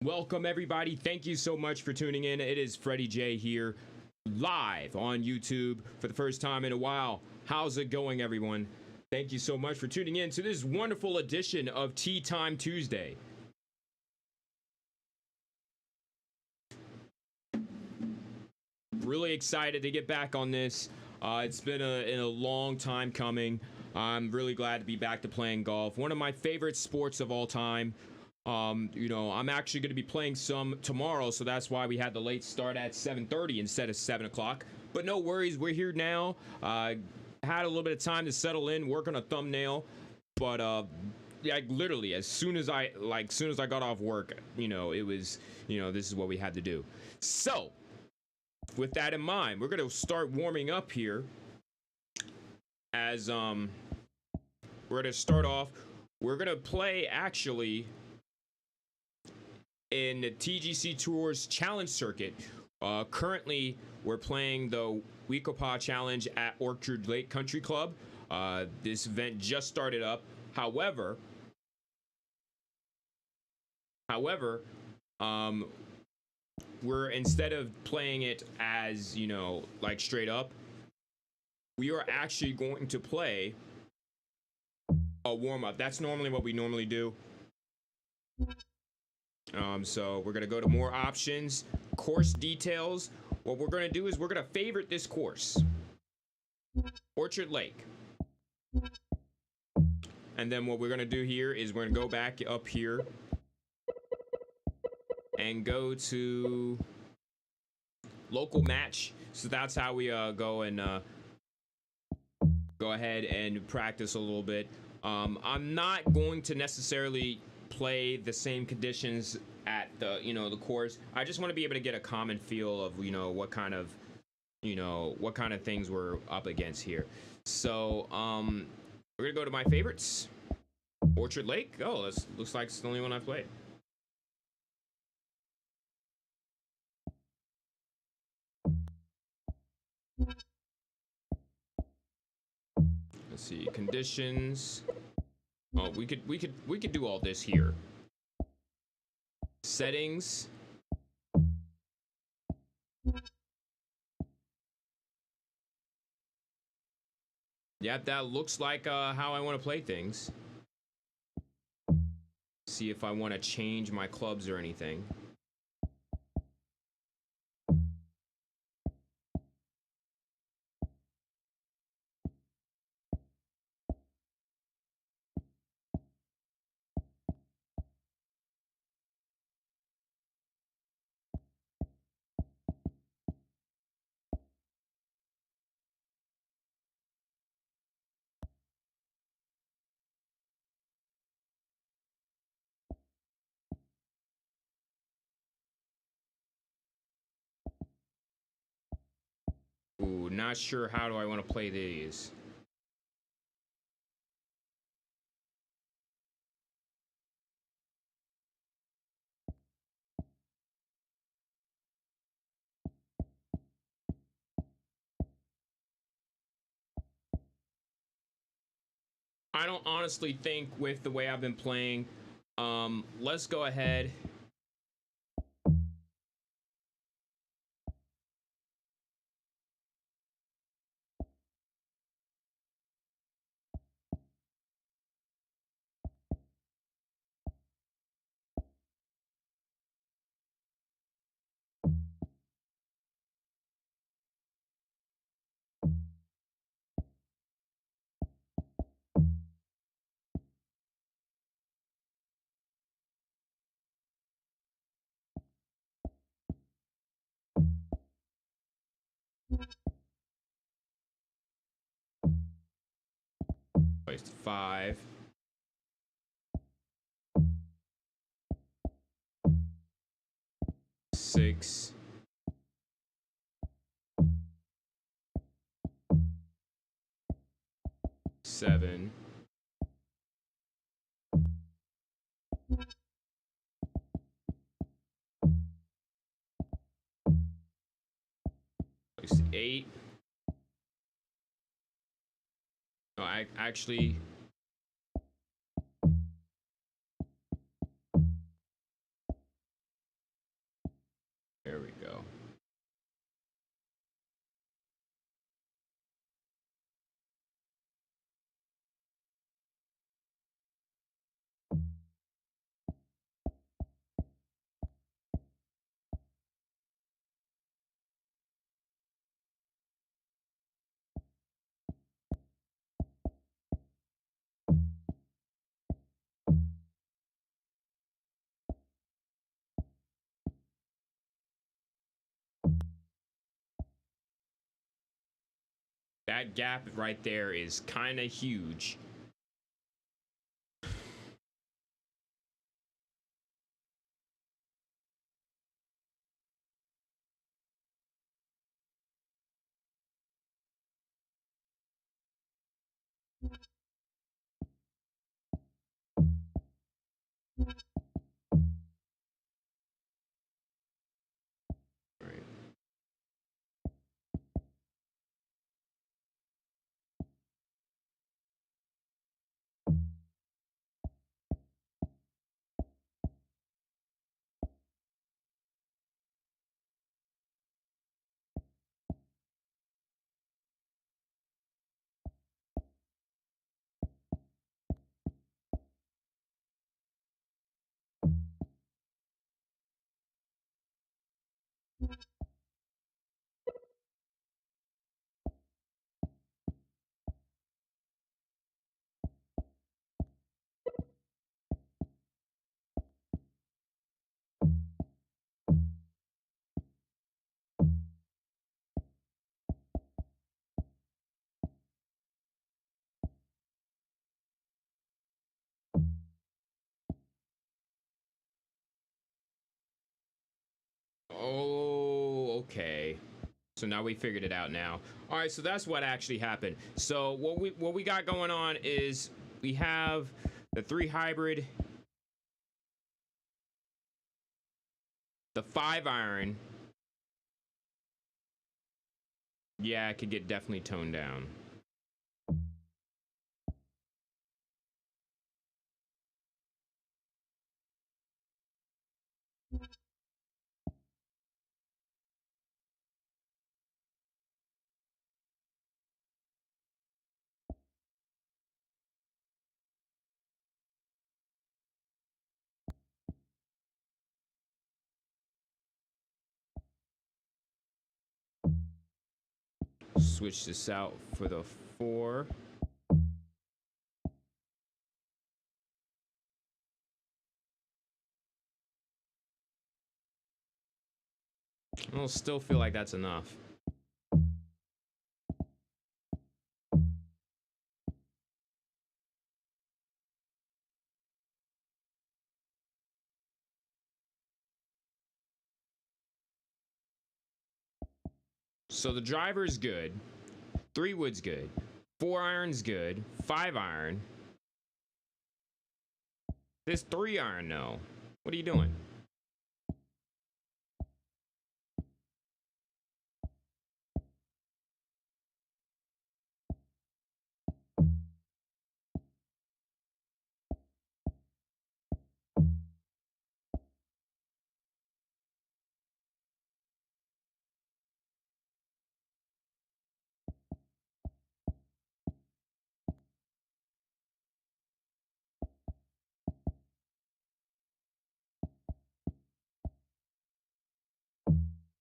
Welcome, everybody. Thank you so much for tuning in. It is Fretty J here, live on YouTube for the first time in a while. How's it going, everyone? Thank you so much for tuning in to this wonderful edition of Tea Time Tuesday. Really excited to get back on this. It's been a long time coming. I'm really glad to be back to playing golf. One of my favorite sports of all time. I'm actually going to be playing some tomorrow, so that's why we had the late start at 7:30 instead of 7 o'clock. But no worries, we're here now. Had a little bit of time to settle in, work on a thumbnail. But literally, as soon as I got off work, it was, this is what we had to do. So, with that in mind, we're going to start warming up here. As we're going to start off. We're going to play actually in the TGC Tour's Challenge Circuit. Currently, we're playing the Weekapaw Challenge at Orchard Lake Country Club. This event just started up. However, we're, instead of playing it as, like straight up, we are actually going to play a warm-up. That's normally what we normally do. So we're going to go to more options, course details. What we're going to do is we're going to favorite this course, Orchard Lake. And then what we're going to do here is we're going to go back up here and go to local match. So that's how we go and go ahead and practice a little bit. I'm not going to necessarily play the same conditions at the the course. I just want to be able to get a common feel of what kind of things we're up against here. So we're gonna go to my favorites, Orchard Lake. Oh, this looks like it's the only one I've played. Let's see, conditions. Oh, we could do all this here. Settings. Yeah, that looks like how I want to play things. See if I want to change my clubs or anything. Ooh, not sure how do I want to play these. I don't honestly think with the way I've been playing. Let's go ahead. Placed 5. Six. Seven. Placed 8. No, I actually. that gap right there is kind of huge. Oh, okay. So now we figured it out now. All right, so that's what actually happened. So what we got going on is we have the 3 hybrid, the 5 iron. Yeah, it could get definitely toned down. Switch this out for the 4. I'll still feel like that's enough. So the driver's good. 3 wood's good. 4 iron's good. 5 iron. This 3 iron, no. What are you doing?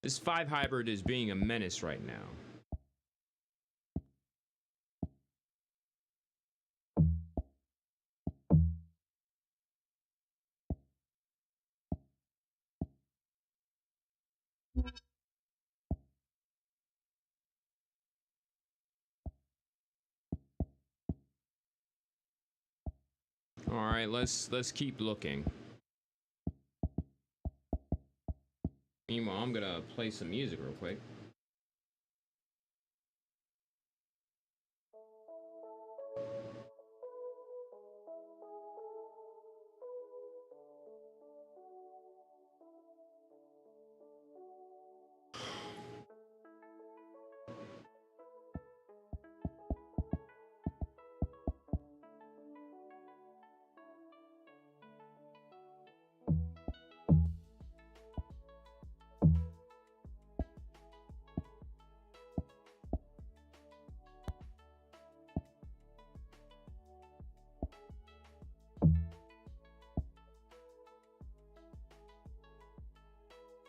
This 5 hybrid is being a menace right now. All right, let's keep looking. Meanwhile, I'm gonna play some music real quick.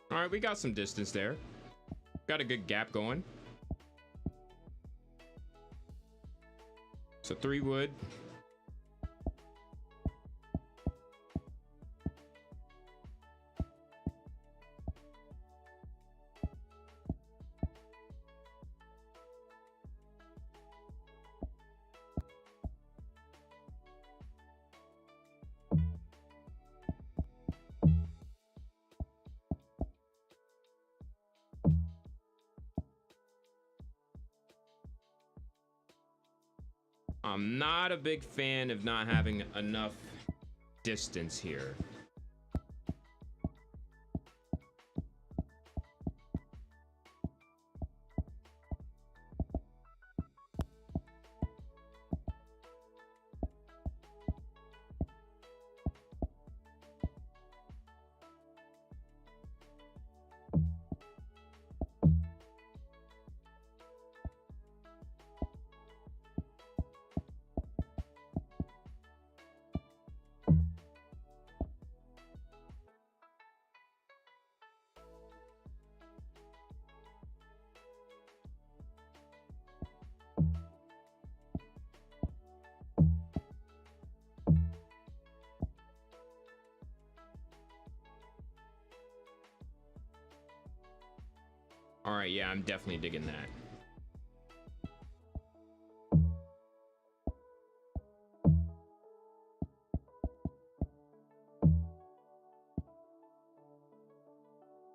All right, we got some distance there. Got a good gap going. So 3 wood. I'm not a big fan of not having enough distance here. All right, yeah, I'm definitely digging that.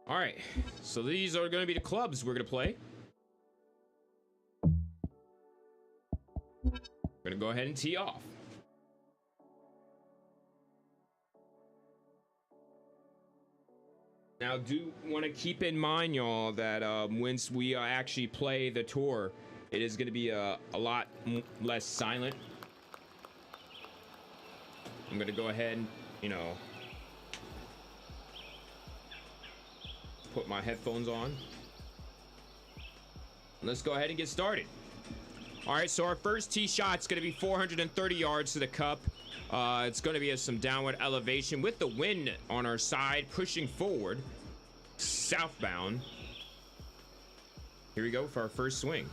All right, so these are going to be the clubs we're going to play. We're going to go ahead and tee off. Now, do want to keep in mind, y'all, that once we actually play the tour, it is going to be a lot less silent. I'm going to go ahead and, you know, put my headphones on. Let's go ahead and get started. All right, so our first tee shot's going to be 430 yards to the cup. It's going to be some downward elevation with the wind on our side, pushing forward, southbound. Here we go for our first swing.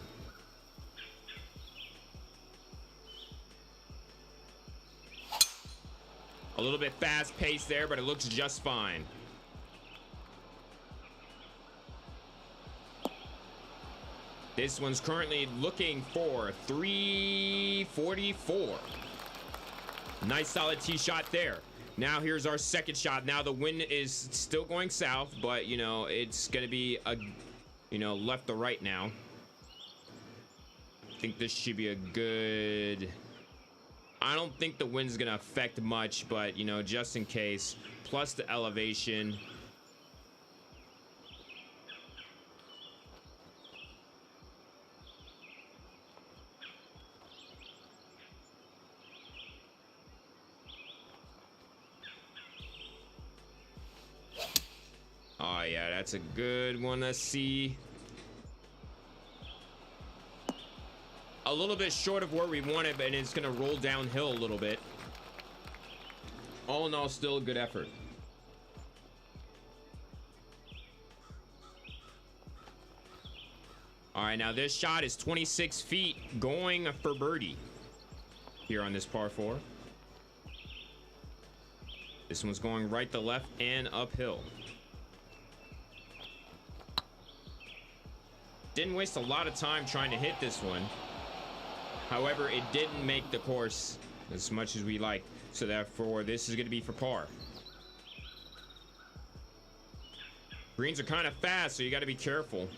A little bit fast paced there, but it looks just fine. This one's currently looking for 344. Nice solid tee shot there. Now here's our second shot. Now the wind is still going south, but you know, it's gonna be a, you know, left to right now. I think this should be a good, I don't think the wind's gonna affect much, but you know, just in case, plus the elevation. Oh yeah, that's a good one. Let's see. A little bit short of where we wanted, but it's gonna roll downhill a little bit. All in all, still a good effort. All right, now this shot is 26 feet going for birdie here on this par 4. This one's going right to left and uphill. Didn't waste a lot of time trying to hit this one. However, it didn't make the course as much as we like. So therefore, this is going to be for par. Greens are kind of fast, so you got to be careful.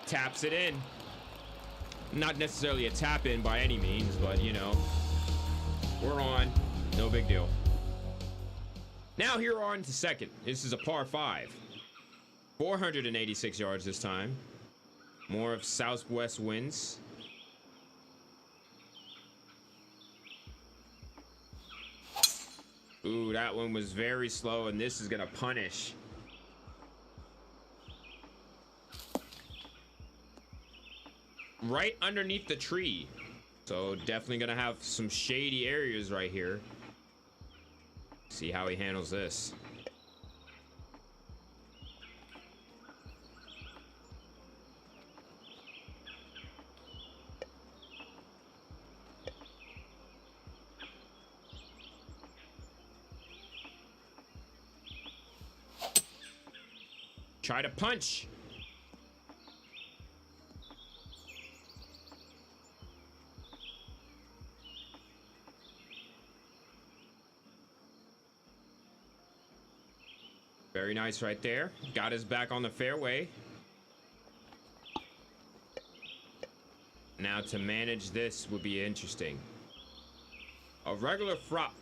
Taps it in. Not necessarily a tap in by any means, but you know, we're on. No big deal. Now here on to second. This is a par 5. 486 yards this time. More of southwest winds. Ooh, that one was very slow, and this is gonna punish. Right underneath the tree. So definitely gonna have some shady areas right here. See how he handles this. Try to punch. Very nice right there. Got his back on the fairway. Now to manage this would be interesting. A regular flop.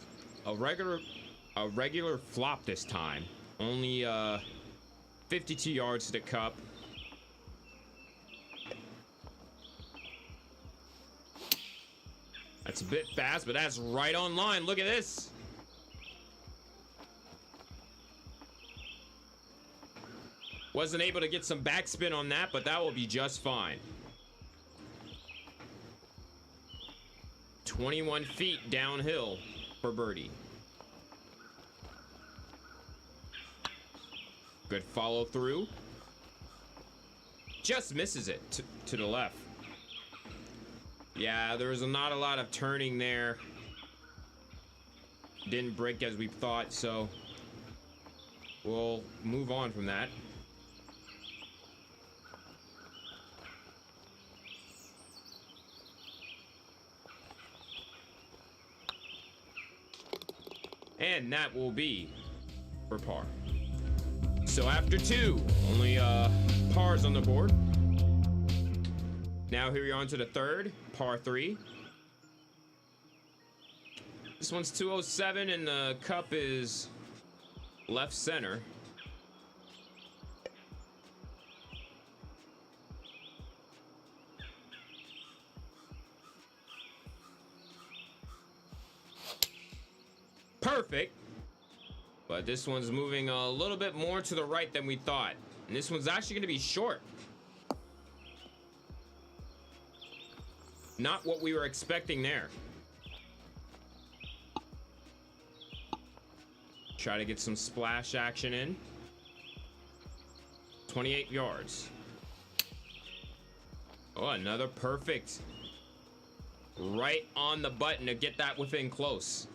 A regular flop this time. Only 52 yards to the cup. That's a bit fast, but that's right on line. Look at this. Wasn't able to get some backspin on that, but that will be just fine. 21 feet downhill for birdie. Good follow through. Just misses it to the left. Yeah, there was not a lot of turning there. Didn't break as we thought, so we'll move on from that. And that will be for par. So after two, only pars on the board. Now here we are on to the third, par 3. This one's 207 and the cup is left center. Perfect. But this one's moving a little bit more to the right than we thought. And this one's actually going to be short. Not what we were expecting there. Try to get some splash action in. 28 yards. Oh, another perfect. Right on the button to get that within close.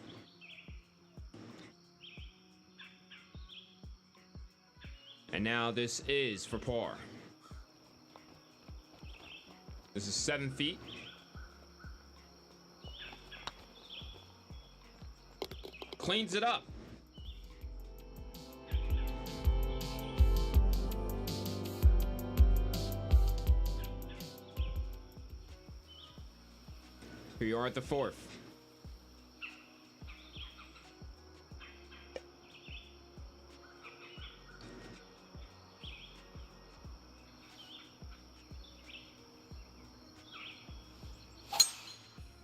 And now this is for par. This is 7 feet. Cleans it up. Here you are at the fourth.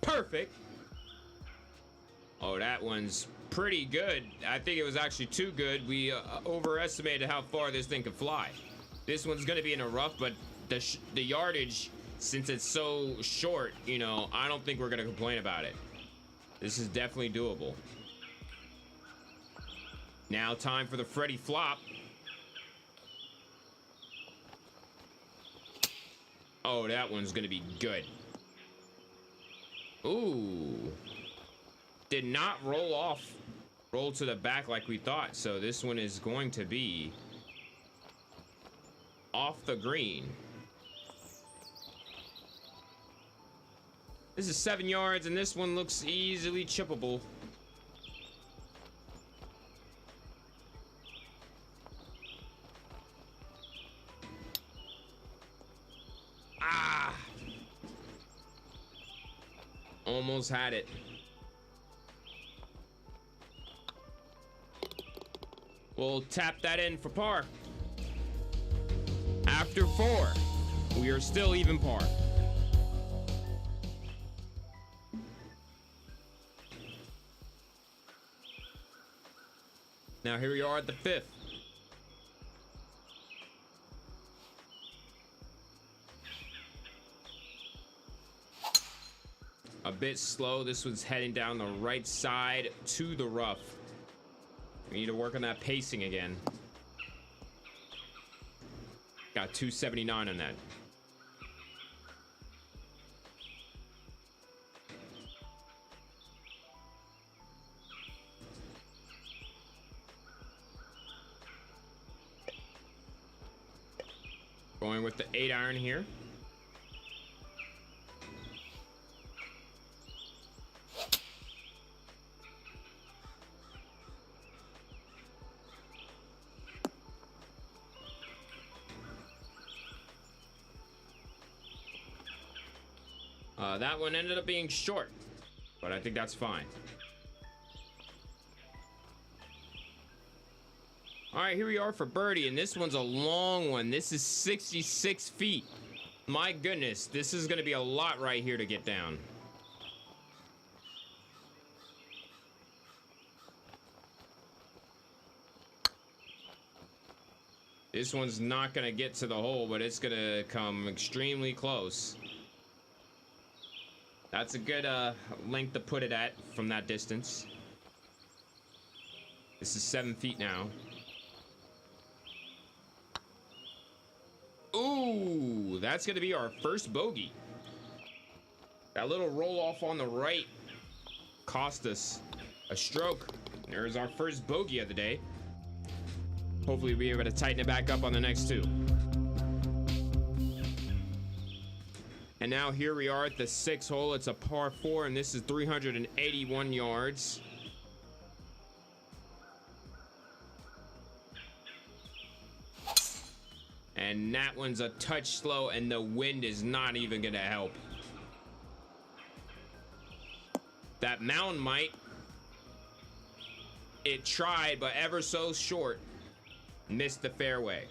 Perfect. Oh, that one's pretty good. I think it was actually too good. We overestimated how far this thing could fly. This one's going to be in a rough, but the yardage, since it's so short, you know, I don't think we're going to complain about it. This is definitely doable. Now time for the Fretty flop. Oh, that one's going to be good. Ooh. Did not roll to the back like we thought. So this one is going to be off the green. This is 7 yards, and this one looks easily chippable. Ah! Almost had it. We'll tap that in for par. After 4, we are still even par. Now here we are at the 5th. A bit slow. This one's heading down the right side to the rough. We need to work on that pacing again. Got 279 on that. Going with the 8-iron here. That one ended up being short, but I think that's fine. All right, here we are for birdie, and this one's a long one. This is 66 feet. My goodness, this is going to be a lot right here to get down. This one's not going to get to the hole, but it's going to come extremely close. That's a good length to put it at from that distance. This is 7 feet now. Ooh, that's going to be our first bogey. That little roll off on the right cost us a stroke. There's our first bogey of the day. Hopefully we'll be able to tighten it back up on the next two. And now here we are at the 6th hole. It's a par 4, and this is 381 yards. And that one's a touch slow, and the wind is not even gonna help. That mound might. It tried, but ever so short. Missed the fairway.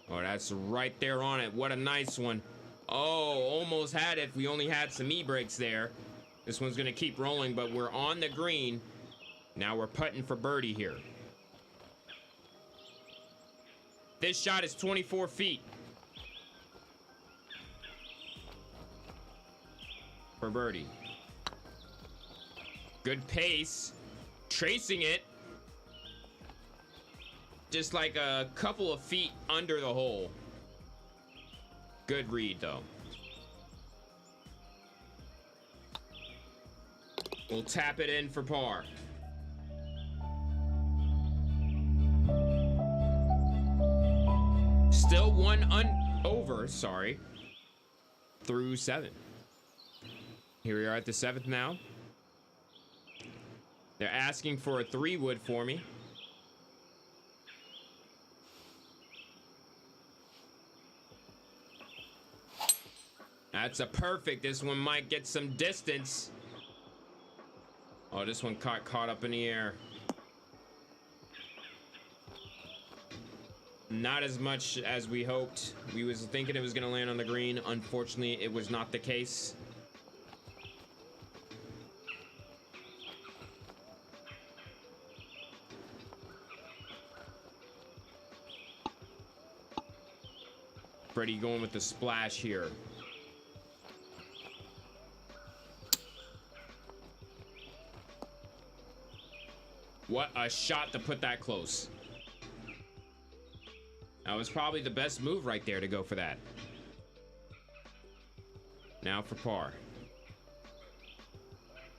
Oh, that's right there on it. What a nice one. Oh, almost had it if we only had some e-brakes there. This one's going to keep rolling, but we're on the green. Now we're putting for birdie here. This shot is 24 feet. For birdie. Good pace. Tracing it. Just like a couple of feet under the hole. Good read, though. We'll tap it in for par. Still one over, sorry, through 7. Here we are at the 7th now. They're asking for a 3-wood for me. That's a perfect. This one might get some distance. Oh, this one caught up in the air. Not as much as we hoped. We was thinking it was going to land on the green. Unfortunately, it was not the case. Fretty going with the splash here. What a shot to put that close. That was probably the best move right there to go for that. Now for par.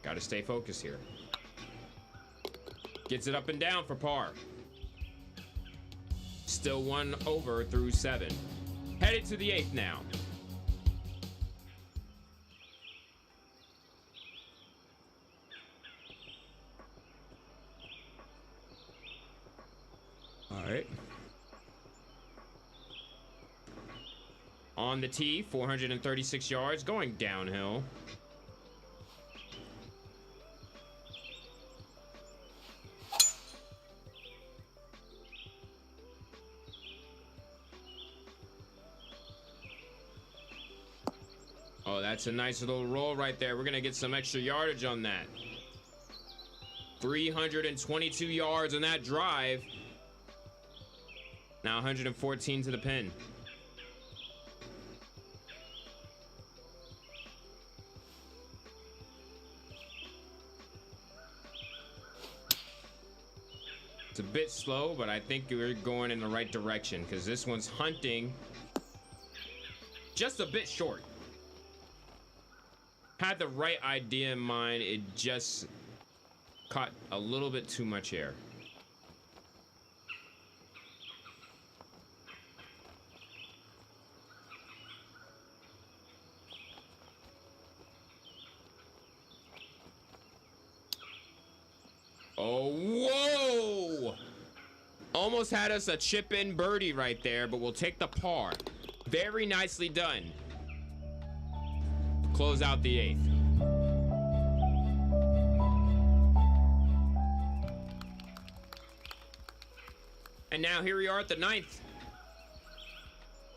Got to stay focused here. Gets it up and down for par. Still one over through 7. Headed to the 8th now. All right. On the tee, 436 yards, going downhill. Oh, that's a nice little roll right there. We're going to get some extra yardage on that. 322 yards on that drive. Now 114 to the pin. It's a bit slow, but I think we're going in the right direction because this one's hunting just a bit short. Had the right idea in mind, it just caught a little bit too much air. Oh, whoa! Almost had us a chip-in birdie right there, but we'll take the par. Very nicely done. Close out the 8th. And now here we are at the 9th.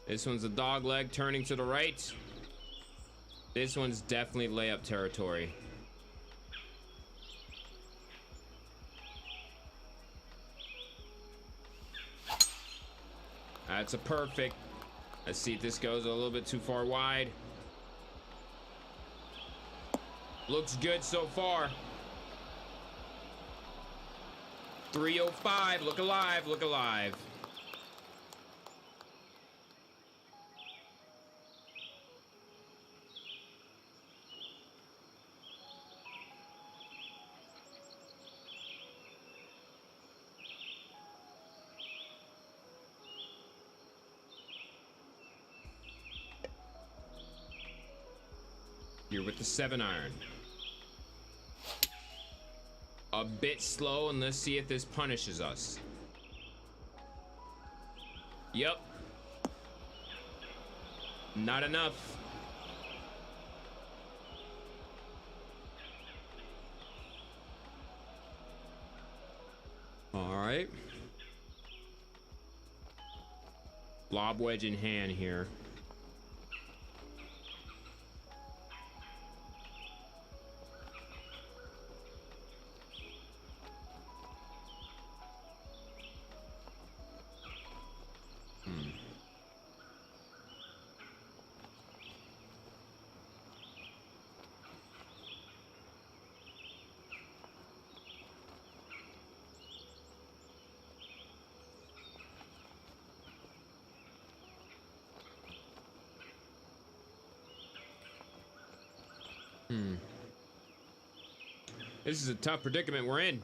This one's a dog leg turning to the right. This one's definitely layup territory. That's a perfect. Let's see if this goes a little bit too far wide. Looks good so far. 305. Look alive. Look alive. You're with the 7-iron. A bit slow, and let's see if this punishes us. Yep. Not enough. All right. Lob wedge in hand here. This is a tough predicament we're in.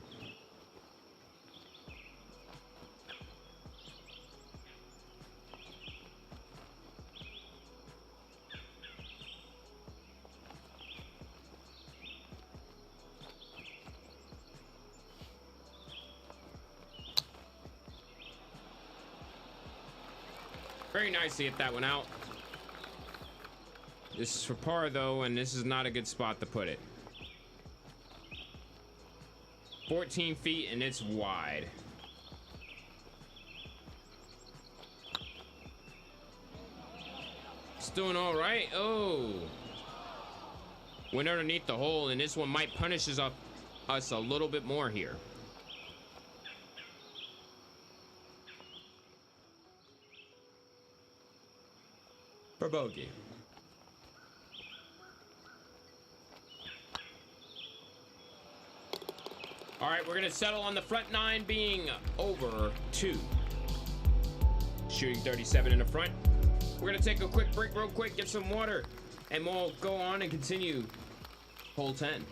Very nicely hit that one out. This is for par though, and this is not a good spot to put it. 14 feet and it's wide. It's doing all right. Oh, went underneath the hole, and this one might punish us a little bit more here. For bogey. All right, we're gonna settle on the front 9 being over 2. Shooting 37 in the front. We're gonna take a quick break real quick, get some water, and we'll go on and continue hole 10.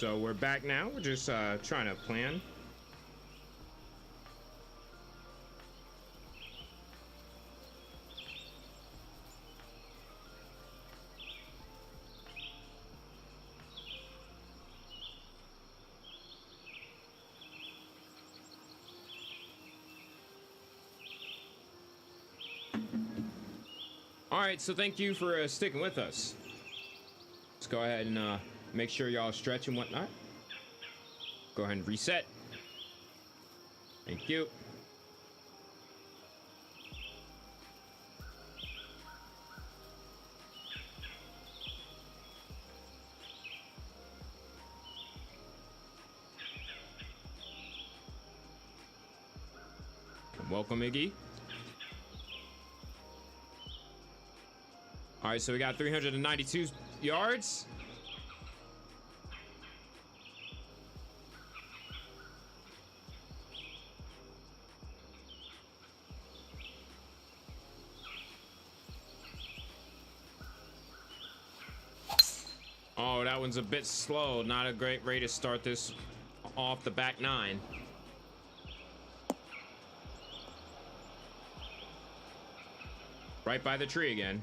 So we're back now. We're just trying to plan. All right, so thank you for sticking with us. Let's go ahead and make sure y'all stretch and whatnot. Go ahead and reset. Thank you. Welcome, Iggy. All right, so we got 392 yards. Oh, that one's a bit slow. Not a great way to start this off the back nine. Right by the tree again.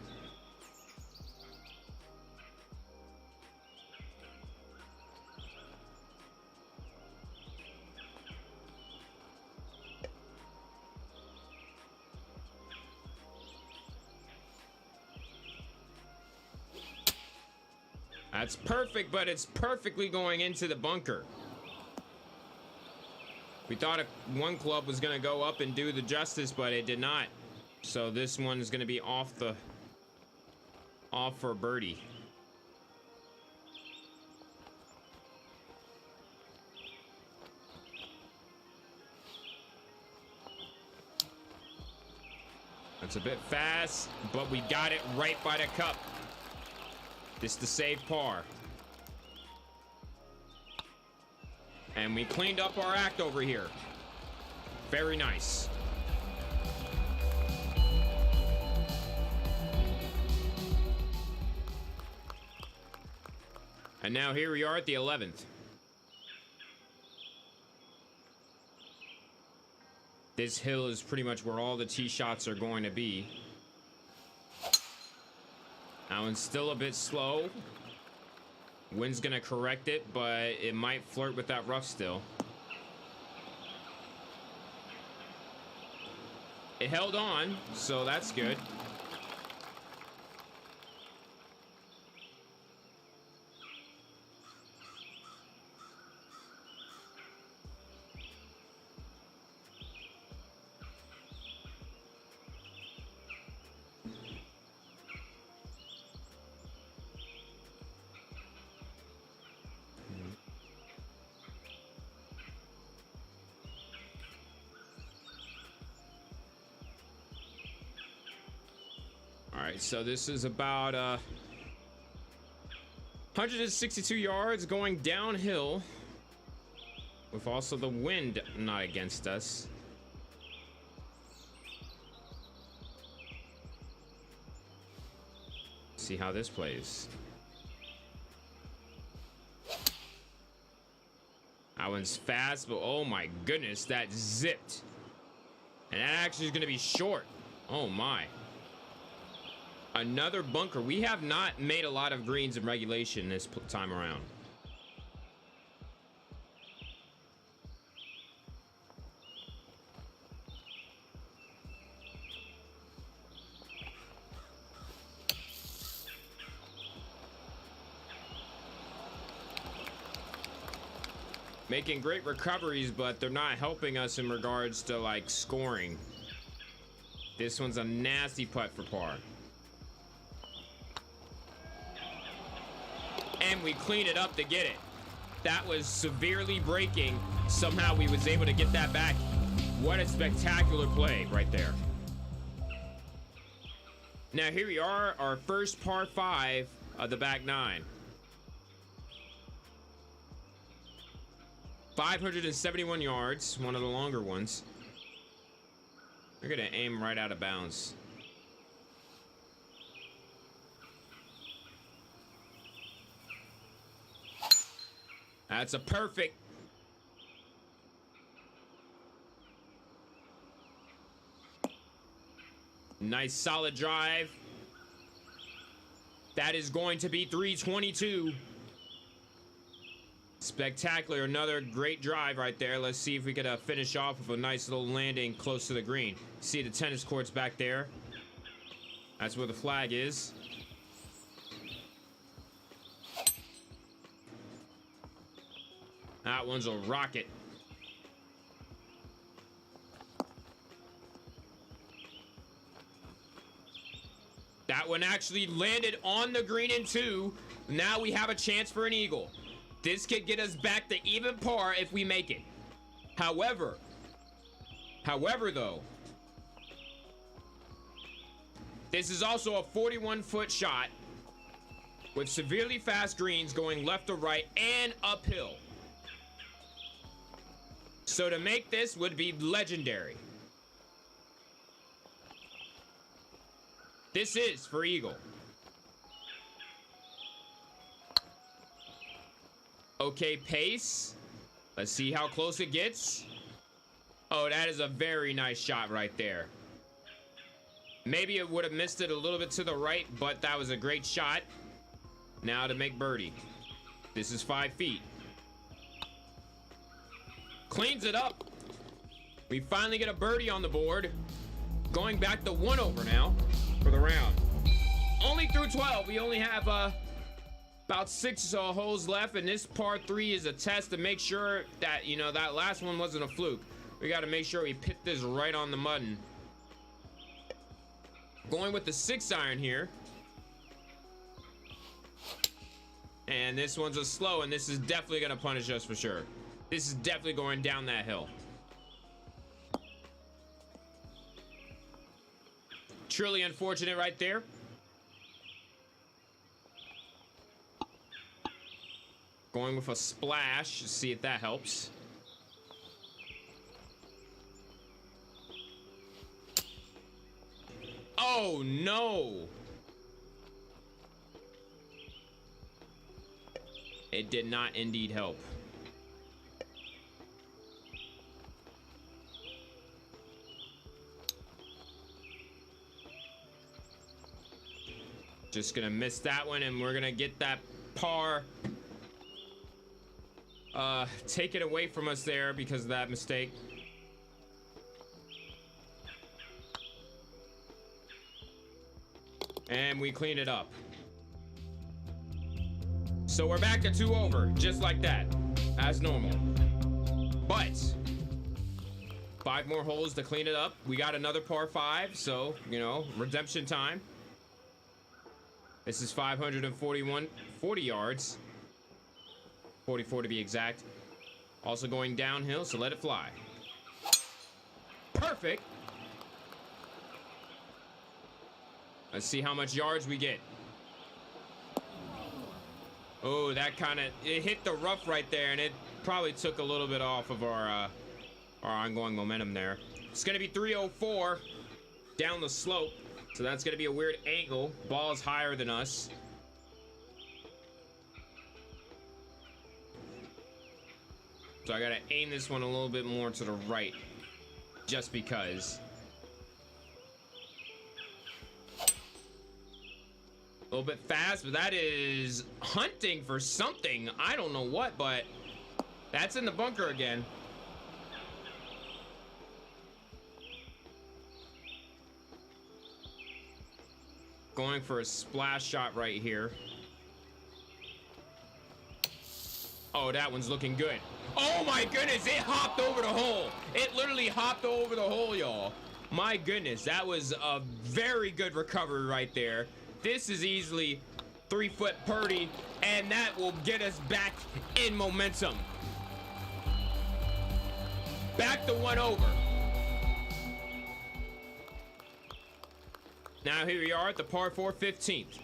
That's perfect, but it's perfectly going into the bunker. We thought one club was going to go up and do the justice, but it did not. So this one is going to be off for birdie. That's a bit fast, but we got it right by the cup. This to save par. And we cleaned up our act over here. Very nice. And now here we are at the 11th. This hill is pretty much where all the tee shots are going to be. That one's still a bit slow. Wind's gonna correct it, but it might flirt with that rough still. It held on, so that's good. Alright, so this is about 162 yards going downhill, with also the wind not against us. See how this plays. That one's fast, but oh my goodness, that zipped. And that actually is going to be short. Oh my. Another bunker. We have not made a lot of greens in regulation this time around. Making great recoveries, but they're not helping us in regards to like scoring. This one's a nasty putt for par. And we clean it up to get it. That was severely breaking. Somehow we was able to get that back. What a spectacular play right there. Now here we are, our first par 5 of the back 9. 571 yards, one of the longer ones. We're gonna aim right out of bounds. That's a perfect. Nice solid drive. That is going to be 322. Spectacular. Another great drive right there. Let's see if we could finish off with a nice little landing close to the green. See the tennis courts back there. That's where the flag is. That one's a rocket. That one actually landed on the green in 2. Now we have a chance for an eagle. This could get us back to even par if we make it. However though, this is also a 41-foot shot with severely fast greens going left to right and uphill. So to make this would be legendary. This is for eagle. Okay, pace. Let's see how close it gets. Oh, that is a very nice shot right there. Maybe it would have missed it a little bit to the right, but that was a great shot. Now to make birdie. This is 5 feet. Cleans it up. We finally get a birdie on the board. Going back to 1 over now for the round. Only through 12. We only have about 6 holes left, and this par 3 is a test to make sure that, you know, that last one wasn't a fluke. We got to make sure we pit this right on the mud. Going with the 6-iron here. And this one's a slow, and this is definitely going to punish us for sure. This is definitely going down that hill. Truly unfortunate right there. Going with a splash. See if that helps. Oh, no. It did not indeed help. Just gonna miss that one, and we're gonna get that par taken away from us there because of that mistake. And we clean it up. So we're back to 2 over, just like that, as normal. But 5 more holes to clean it up. We got another par 5, so, you know, redemption time. This is 40 yards. 44 to be exact. Also going downhill, so let it fly. Perfect. Let's see how much yards we get. Oh, that kind of, it hit the rough right there, and it probably took a little bit off of our ongoing momentum there. It's gonna be 304 down the slope, so that's gonna be a weird angle. Ball's higher than us. So I gotta aim this one a little bit more to the right, just because. A little bit fast, but that is hunting for something. I don't know what, but that's in the bunker again. Going for a splash shot right here. Oh, that one's looking good. Oh my goodness, it hopped over the hole. It literally hopped over the hole, y'all. My goodness, that was a very good recovery right there. This is easily 3-foot birdie, and that will get us back in momentum. Back to 1 over. Now here we are at the par 4 15th.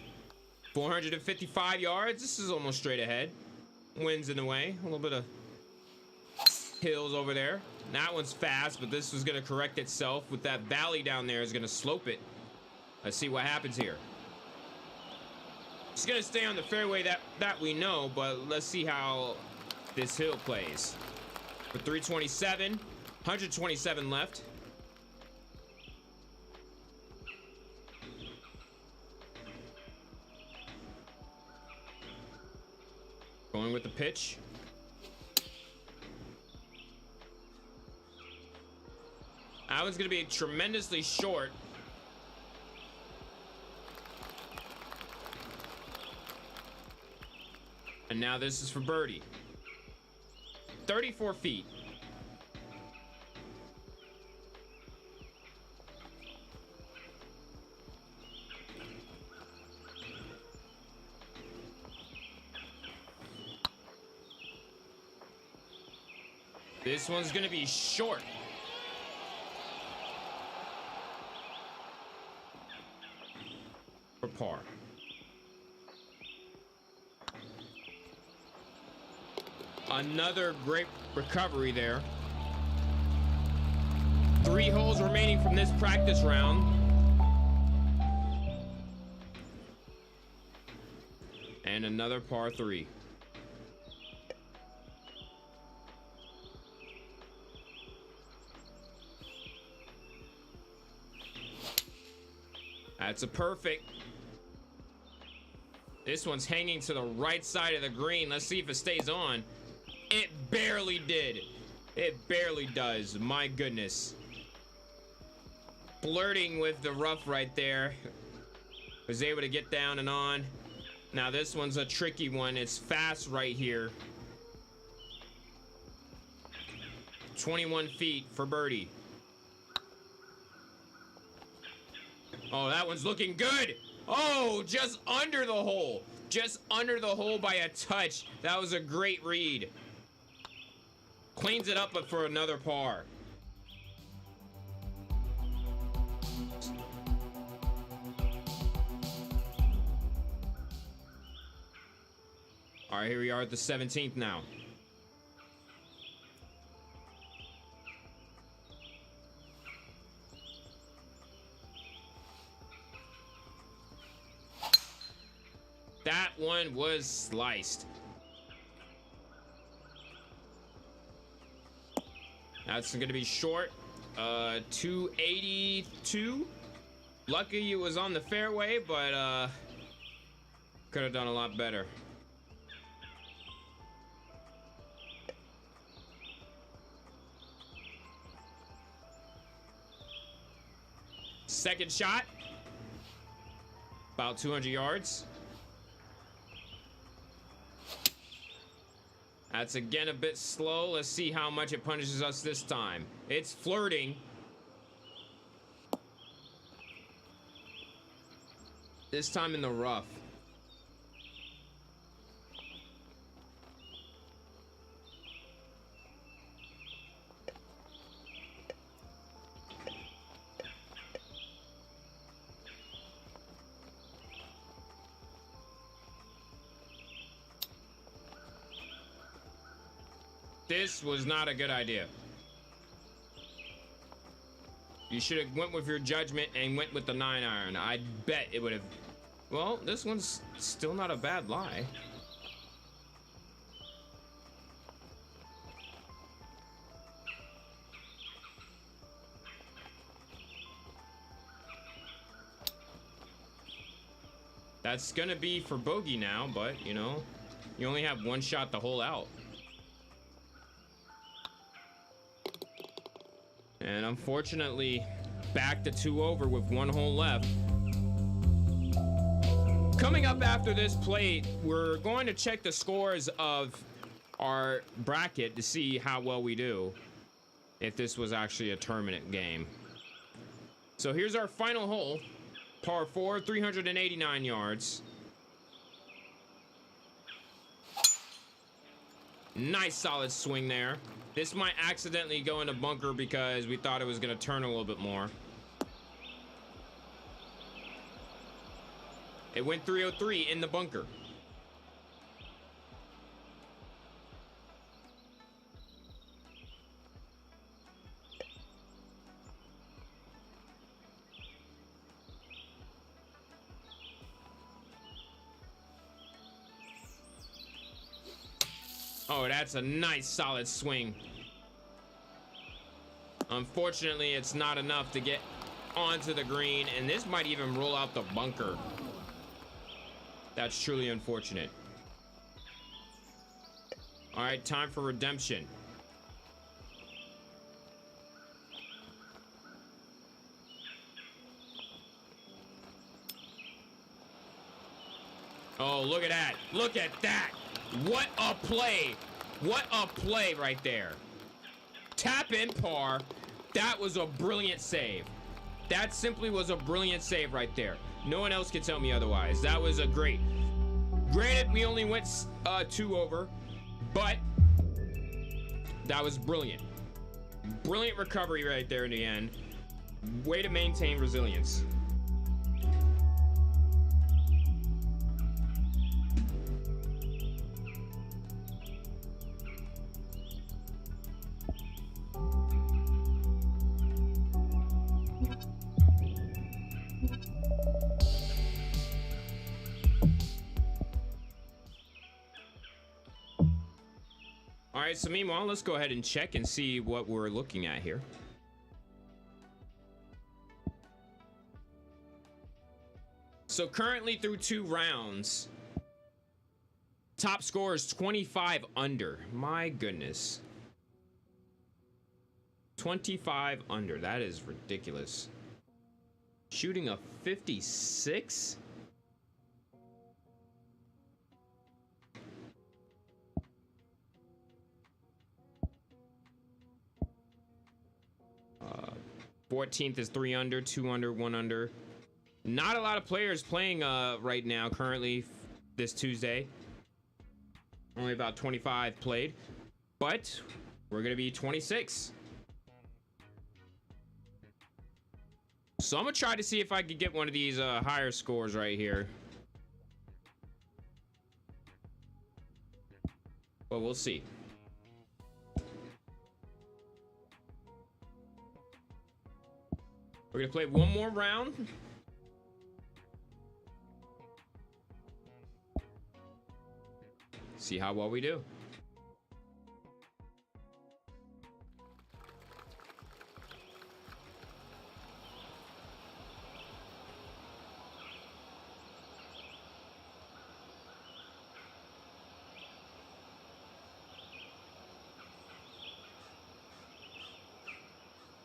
455 yards. This is almost straight ahead. Wind's in the way. A little bit of hills over there. That one's fast, but this is going to correct itself with that valley down there is going to slope it. Let's see what happens here. It's going to stay on the fairway that we know, but let's see how this hill plays. For 327, 127 left. Going with the pitch. That one's gonna be tremendously short. And now this is for birdie. 34 feet. This one's gonna be short. For par. Another great recovery there. 3 holes remaining from this practice round. And another par 3. That's a perfect. This one's hanging to the right side of the green. Let's see if it stays on. It barely did. It barely does. My goodness. Flirting with the rough right there. Was able to get down and on. Now this one's a tricky one. It's fast right here. 21 feet for birdie. Oh, that one's looking good. Oh, just under the hole. Just under the hole by a touch. That was a great read. Cleans it up, but for another par. All right, here we are at the 17th now. That one was sliced. That's going to be short. 282. Lucky it was on the fairway, but could have done a lot better. Second shot. About 200 yards. That's again a bit slow. Let's see how much it punishes us this time. It's flirting. This time in the rough. This was not a good idea. You should have went with your judgment and went with the 9-iron. I bet it would have. Well, this one's still not a bad lie. That's gonna be for bogey now, but you know, you only have one shot to hole out. And unfortunately, back to 2 over with 1 hole left. Coming up after this plate, we're going to check the scores of our bracket to see how well we do, if this was actually a tournament game. So here's our final hole, par 4, 389 yards. Nice solid swing there. This might accidentally go in a bunker because we thought it was going to turn a little bit more. It went 303 in the bunker. Oh, that's a nice solid swing. Unfortunately, it's not enough to get onto the green, and this might even roll out the bunker. That's truly unfortunate. All right, time for redemption. Oh, look at that. Look at that. What a play. What a play right there. Tap in par. That was a brilliant save. That simply was a brilliant save right there. No one else can tell me otherwise. That was a great. Granted, we only went 2 over, but that was brilliant. Brilliant recovery right there in the end. Way to maintain resilience. All right, so meanwhile, let's go ahead and check and see what we're looking at here. So currently through 2 rounds, top score is 25 under. My goodness. 25 under. That is ridiculous. Shooting a 56? Uh, 14th is 3 under, 2 under, 1 under. Not a lot of players playing right now currently this Tuesday. Only about 25 played, but we're gonna be 26. So I'm gonna try to see if I could get one of these higher scores right here. But we'll see. We're gonna play one more round. See how well we do.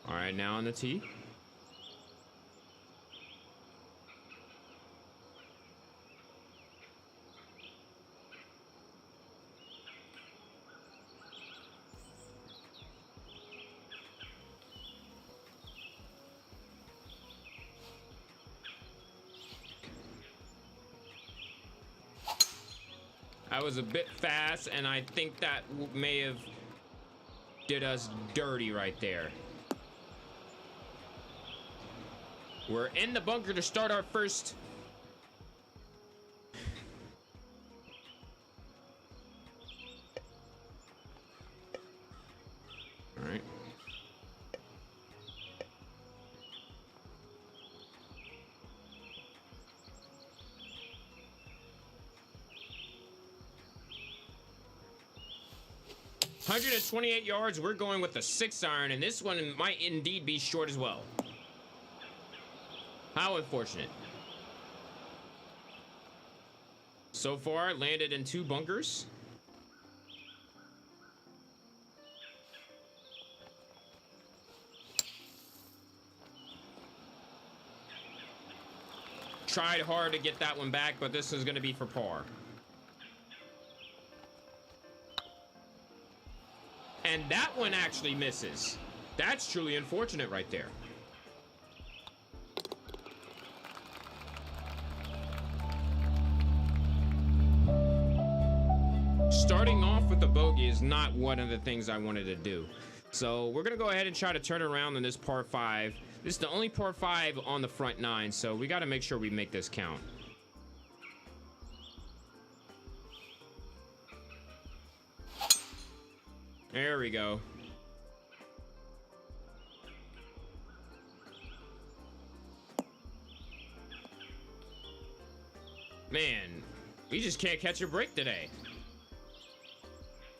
All right, now on the tee. I was a bit fast, and I think that may have did us dirty right there. We're in the bunker to start our first. All right. .128 yards. We're going with the 6-iron, and this one might indeed be short as well. How unfortunate. So far, landed in 2 bunkers. Tried hard to get that one back, but this is going to be for par. And that one actually misses. That's truly unfortunate right there. Starting off with the bogey is not one of the things I wanted to do. So we're going to go ahead and try to turn around on this par 5. This is the only par 5 on the front 9, so we got to make sure we make this count. There we go. Man, we just can't catch a break today.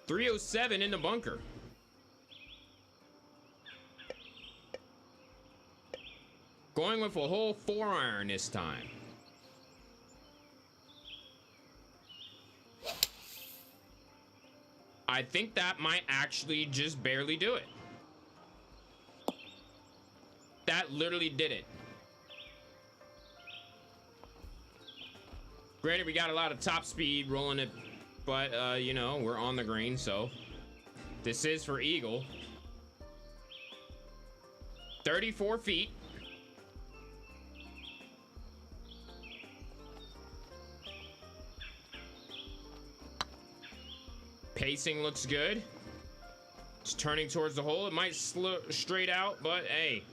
307 in the bunker. Going with a whole 4-iron this time. I think that might actually just barely do it. That literally did it. Granted, we got a lot of top speed rolling it, but you know, we're on the green, so this is for eagle. 34 feet. Pacing looks good. It's turning towards the hole. It might straight out, but hey.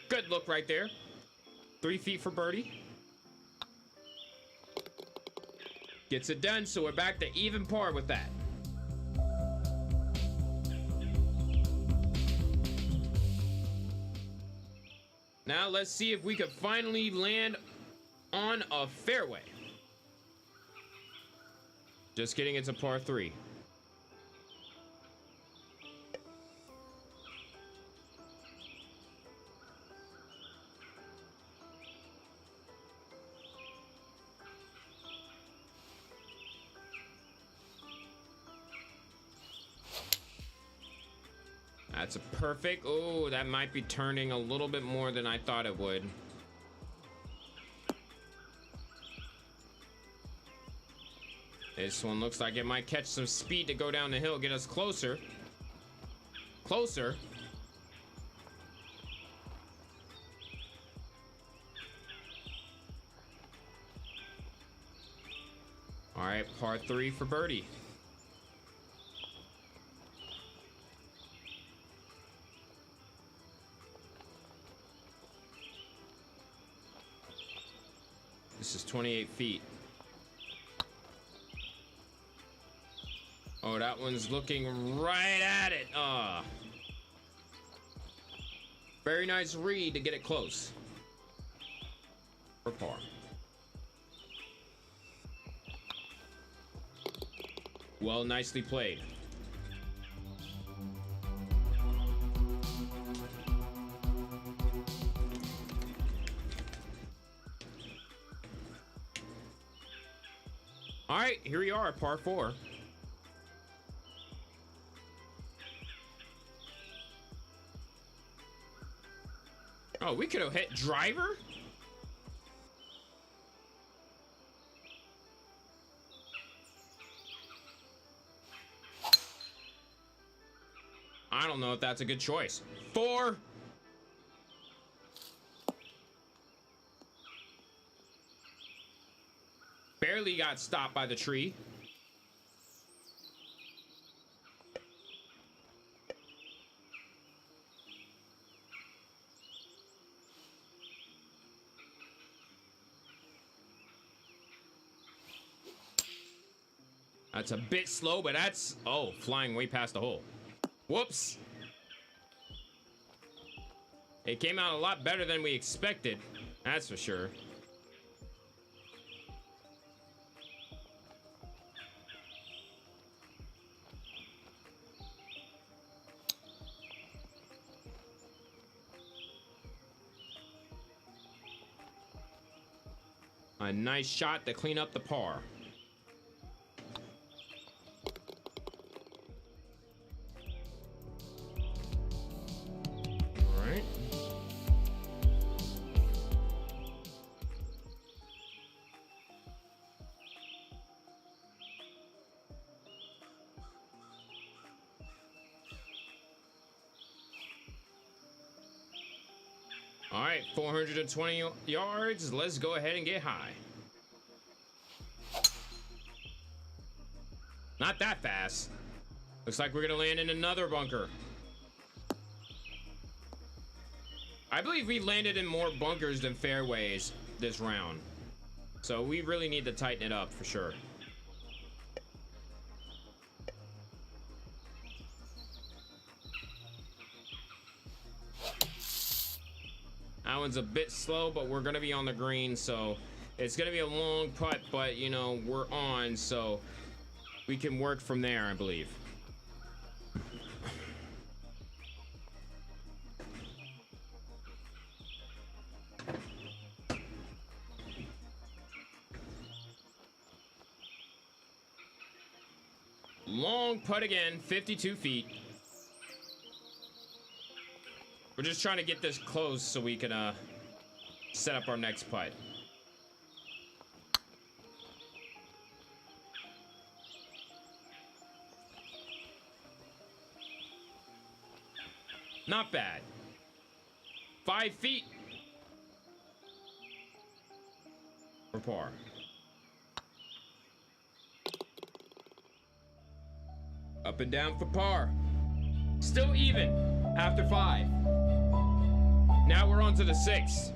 Good look right there. 3 feet for birdie. Gets it done, so we're back to even par with that. Now let's see if we can finally land on a fairway. Just kidding, it's a par 3. That's a perfect. Oh, that might be turning a little bit more than I thought it would. This one looks like it might catch some speed to go down the hill, get us closer. Closer. All right, par 3 for birdie. This is 28 feet. Oh, that one's looking right at it. Very nice read to get it close. For par. Well, nicely played. All right, here we are, par 4. Oh, we could have hit driver? I don't know if that's a good choice. 4. Barely got stopped by the tree. That's a bit slow, but that's, oh, flying way past the hole. Whoops. It came out a lot better than we expected. That's for sure. A nice shot to clean up the par. All right, 420 yards. Let's go ahead and get high. Not that fast. Looks like we're gonna land in another bunker. I believe we landed in more bunkers than fairways this round. So we really need to tighten it up for sure. That one's a bit slow, but we're gonna be on the green, so it's gonna be a long putt, but you know, we're on, so we can work from there, I believe. Long putt again, 52 feet. We're just trying to get this close so we can set up our next putt. Not bad. 5 feet. For par. Up and down for par. Still even after 5. Now we're on to the 6th.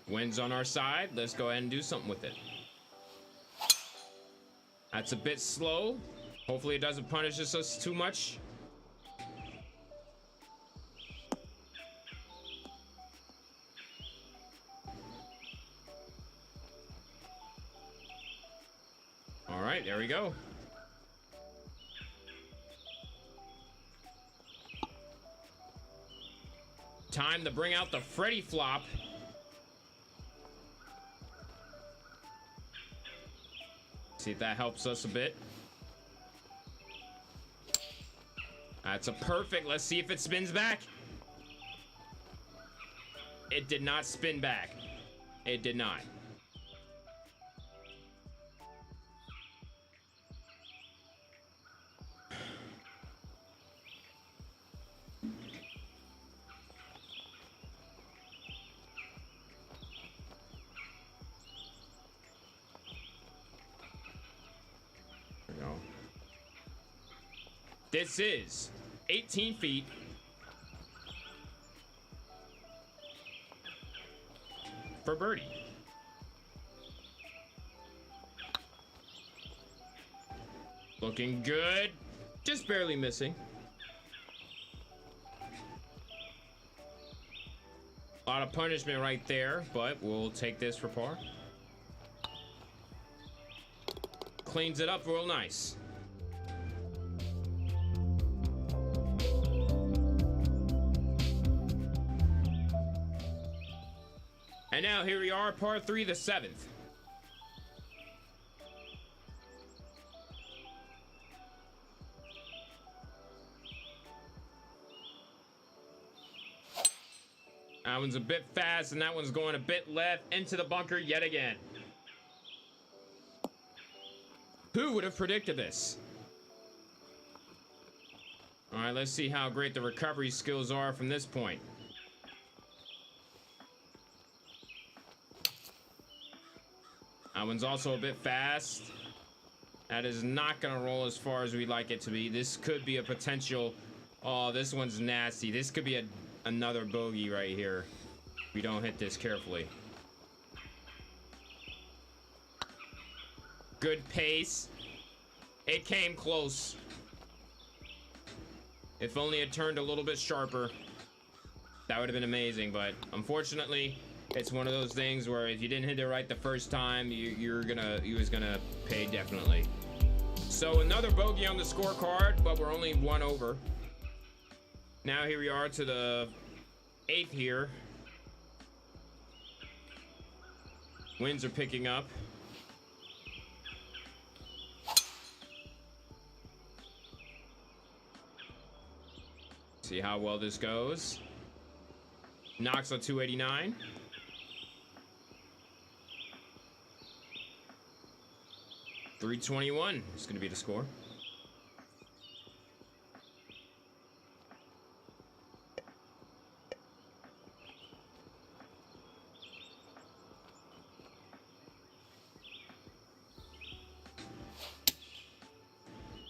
Wind's on our side. Let's go ahead and do something with it. That's a bit slow. Hopefully it doesn't punish us too much. All right, there we go. Time to bring out the Fretty flop. See if that helps us a bit. That's a perfect. Let's see if it spins back. It did not spin back. It did not. This is 18 feet. For birdie. Looking good. Just barely missing. A lot of punishment right there, but we'll take this for par. Cleans it up real nice. And now here we are, par 3, the 7th. That one's a bit fast, and that one's going a bit left into the bunker yet again. Who would have predicted this? All right, let's see how great the recovery skills are from this point. That one's also a bit fast. That is not going to roll as far as we'd like it to be. This could be a potential... Oh, this one's nasty. This could be another bogey right here. We don't hit this carefully. Good pace. It came close. If only it turned a little bit sharper, that would have been amazing. But unfortunately... It's one of those things where if you didn't hit it right the first time, you was gonna pay definitely. So another bogey on the scorecard, but we're only one over. Now here we are to the 8th here. Winds are picking up. See how well this goes. Knocks on 289. .321 is going to be the score.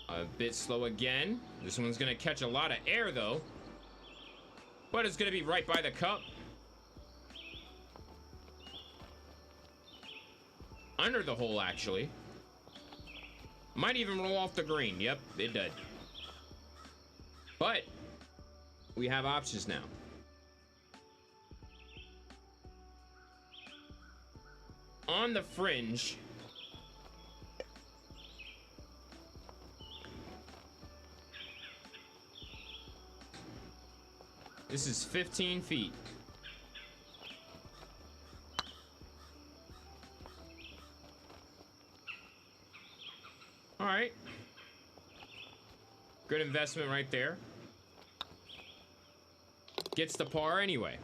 A bit slow again. This one's going to catch a lot of air though. But it's going to be right by the cup. Under the hole, actually. Might even roll off the green. Yep, it did. But we have options now. on the fringe. This is 15 feet. All right. Good investment right there. Gets the par anyway.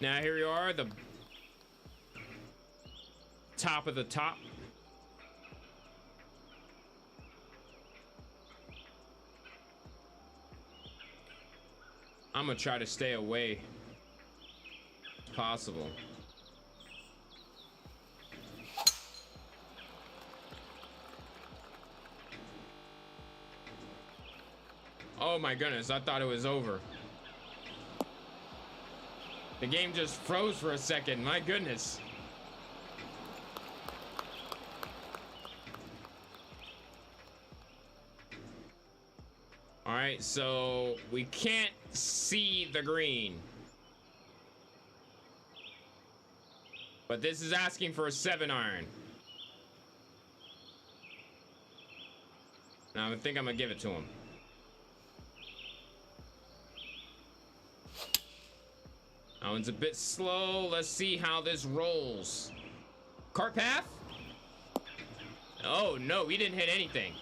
Now here you are, the top of the top. I'm gonna try to stay away as possible. Oh my goodness, I thought it was over. The game just froze for a second, my goodness. All right, so we can't see the green. But this is asking for a 7-iron. Now I think I'm gonna give it to him. That one's a bit slow. Let's see how this rolls. Cart path? Oh no, we didn't hit anything.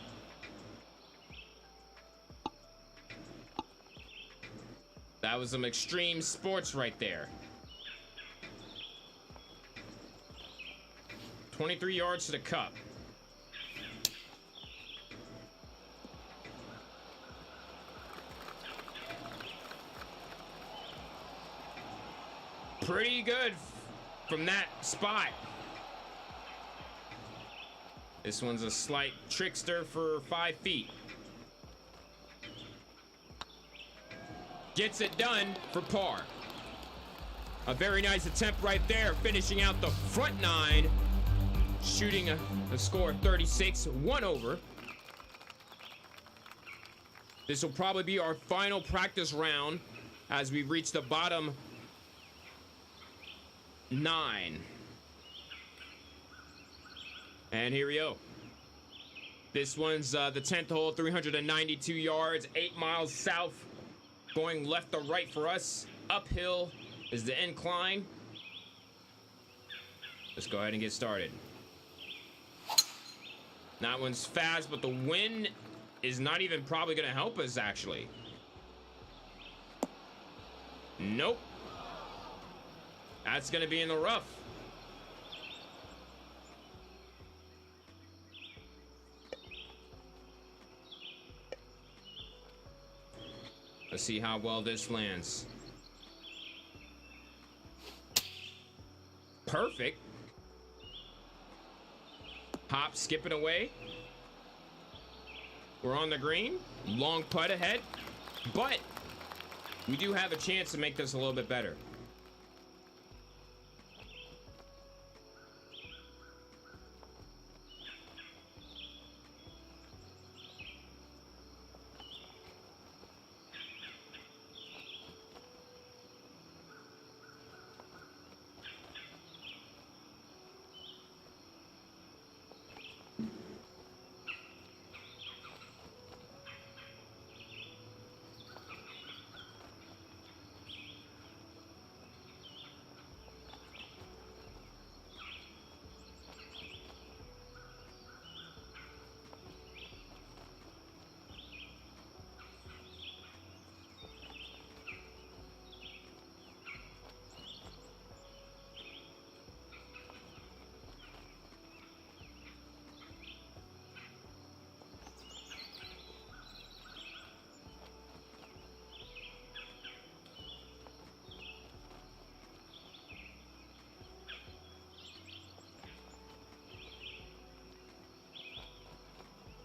That was some extreme sports right there. 23 yards to the cup. Pretty good from that spot. This one's a slight trickster for 5 feet. Gets it done for par. A very nice attempt right there, finishing out the front 9, shooting a score of 36, 1 over. This will probably be our final practice round as we reach the bottom 9. And here we go. This one's the 10th hole, 392 yards, 8 miles south. Going left to right for us. Uphill is the incline. Let's go ahead and get started. That one's fast, but the wind is not even probably going to help us, actually. Nope. That's going to be in the rough. Let's see how well this lands. Perfect. Hop, skipping away. We're on the green. Long putt ahead. But we do have a chance to make this a little bit better.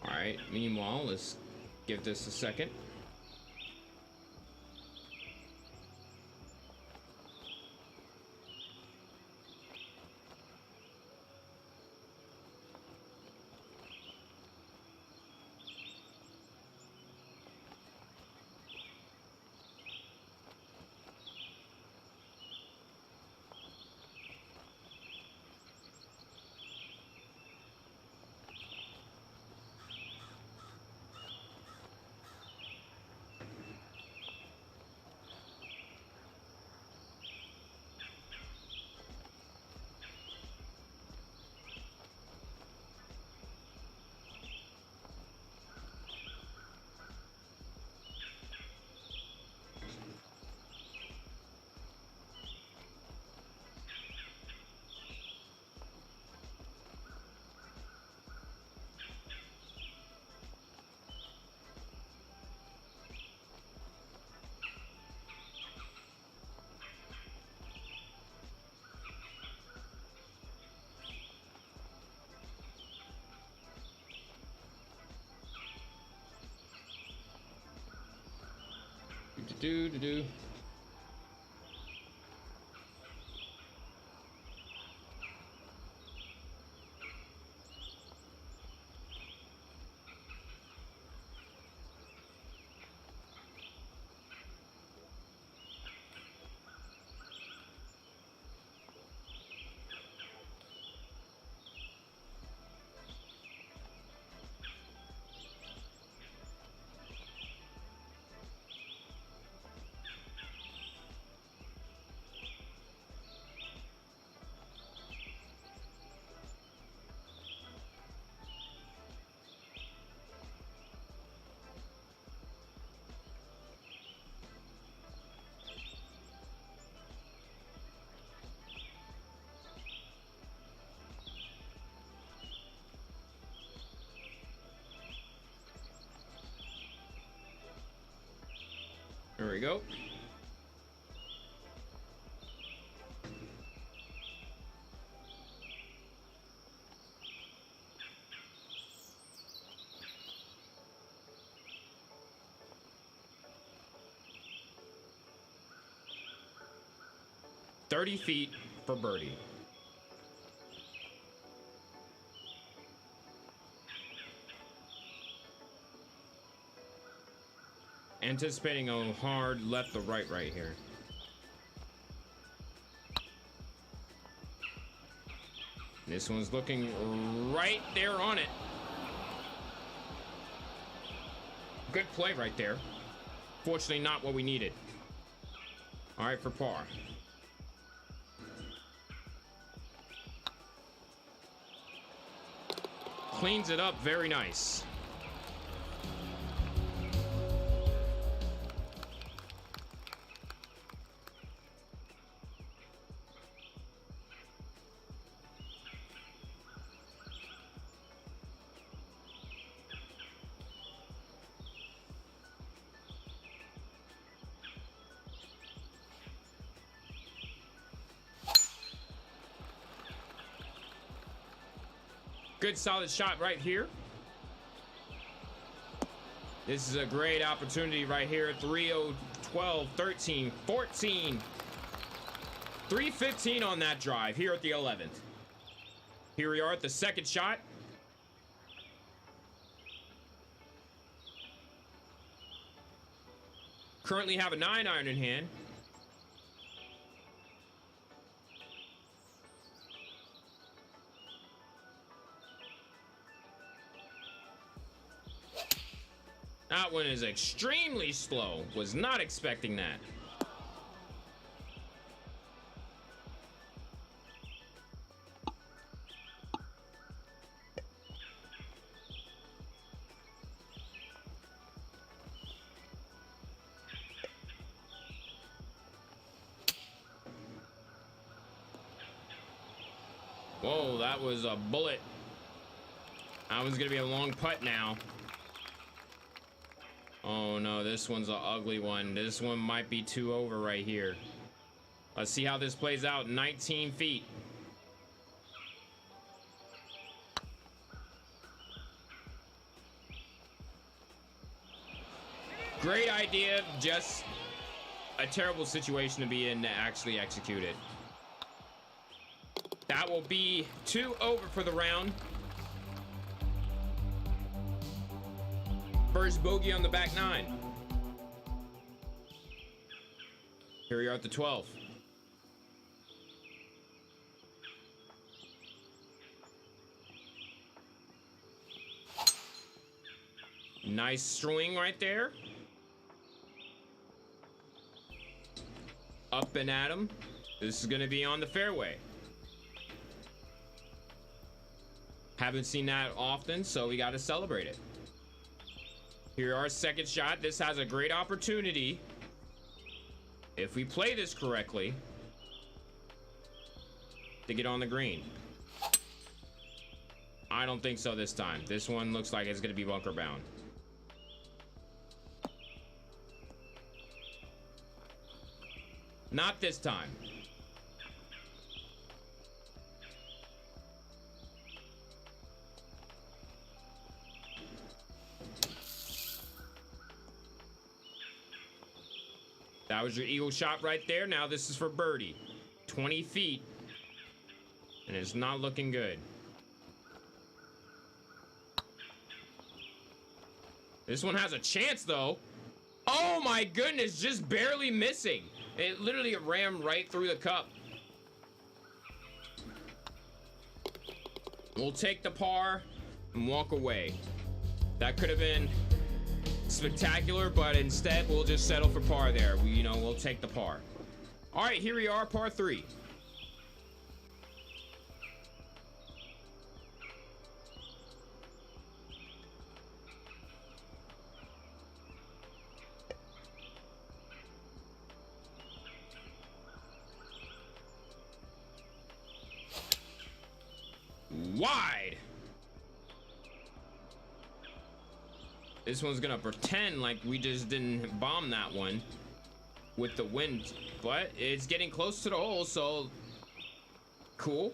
All right, meanwhile, let's give this a second. Do. There we go. "30 feet for birdie." Anticipating a hard left to right here. This one's looking right there on it. Good play right there. Fortunately, not what we needed. All right, for par. Cleans it up, very nice. Good solid shot right here. This is a great opportunity right here. 3-0, 12, 13, 14. 315 on that drive here at the 11th. Here we are at the second shot. Currently have a 9-iron in hand. That one is extremely slow. Was not expecting that. Whoa, that was a bullet. That one's gonna be a long putt now. Oh no, this one's an ugly one. This one might be 2 over right here. Let's see how this plays out. 19 feet. Great idea, just a terrible situation to be in to actually execute it. That will be 2 over for the round. First bogey on the back 9. Here we are at the 12th. Nice swing right there. Up and at him. This is going to be on the fairway. Haven't seen that often, so we got to celebrate it. Here our second shot. This has a great opportunity, if we play this correctly, to get on the green. I don't think so this time. This one looks like it's going to be bunker bound. Not this time. That was your eagle shot right there. Now this is for birdie. 20 feet. And it's not looking good. This one has a chance, though. Oh, my goodness. Just barely missing. It literally ran right through the cup. We'll take the par and walk away. That could have been spectacular, but instead we'll just settle for par there. We'll take the par. All right, here we are, par 3. Wide. This one's gonna pretend like we just didn't bomb that one with the wind, but it's getting close to the hole, so cool.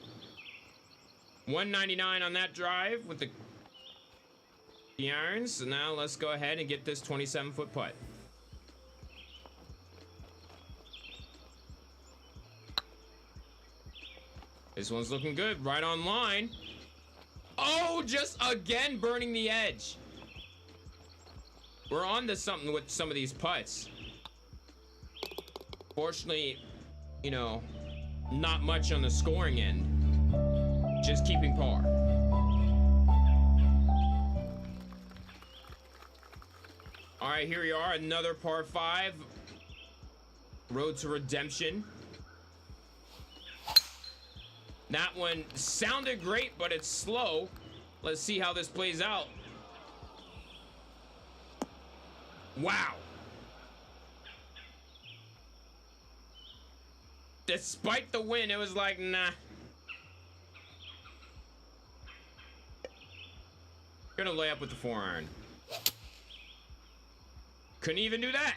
199 on that drive with the irons. So now let's go ahead and get this 27-foot putt. This one's looking good, right on line. Oh, just again burning the edge. We're on to something with some of these putts. Fortunately, not much on the scoring end. Just keeping par. All right, here we are, another par 5. Road to redemption. That one sounded great, but it's slow. Let's see how this plays out. Wow. Despite the win, it was like, nah. Gonna lay up with the 4-iron. Couldn't even do that.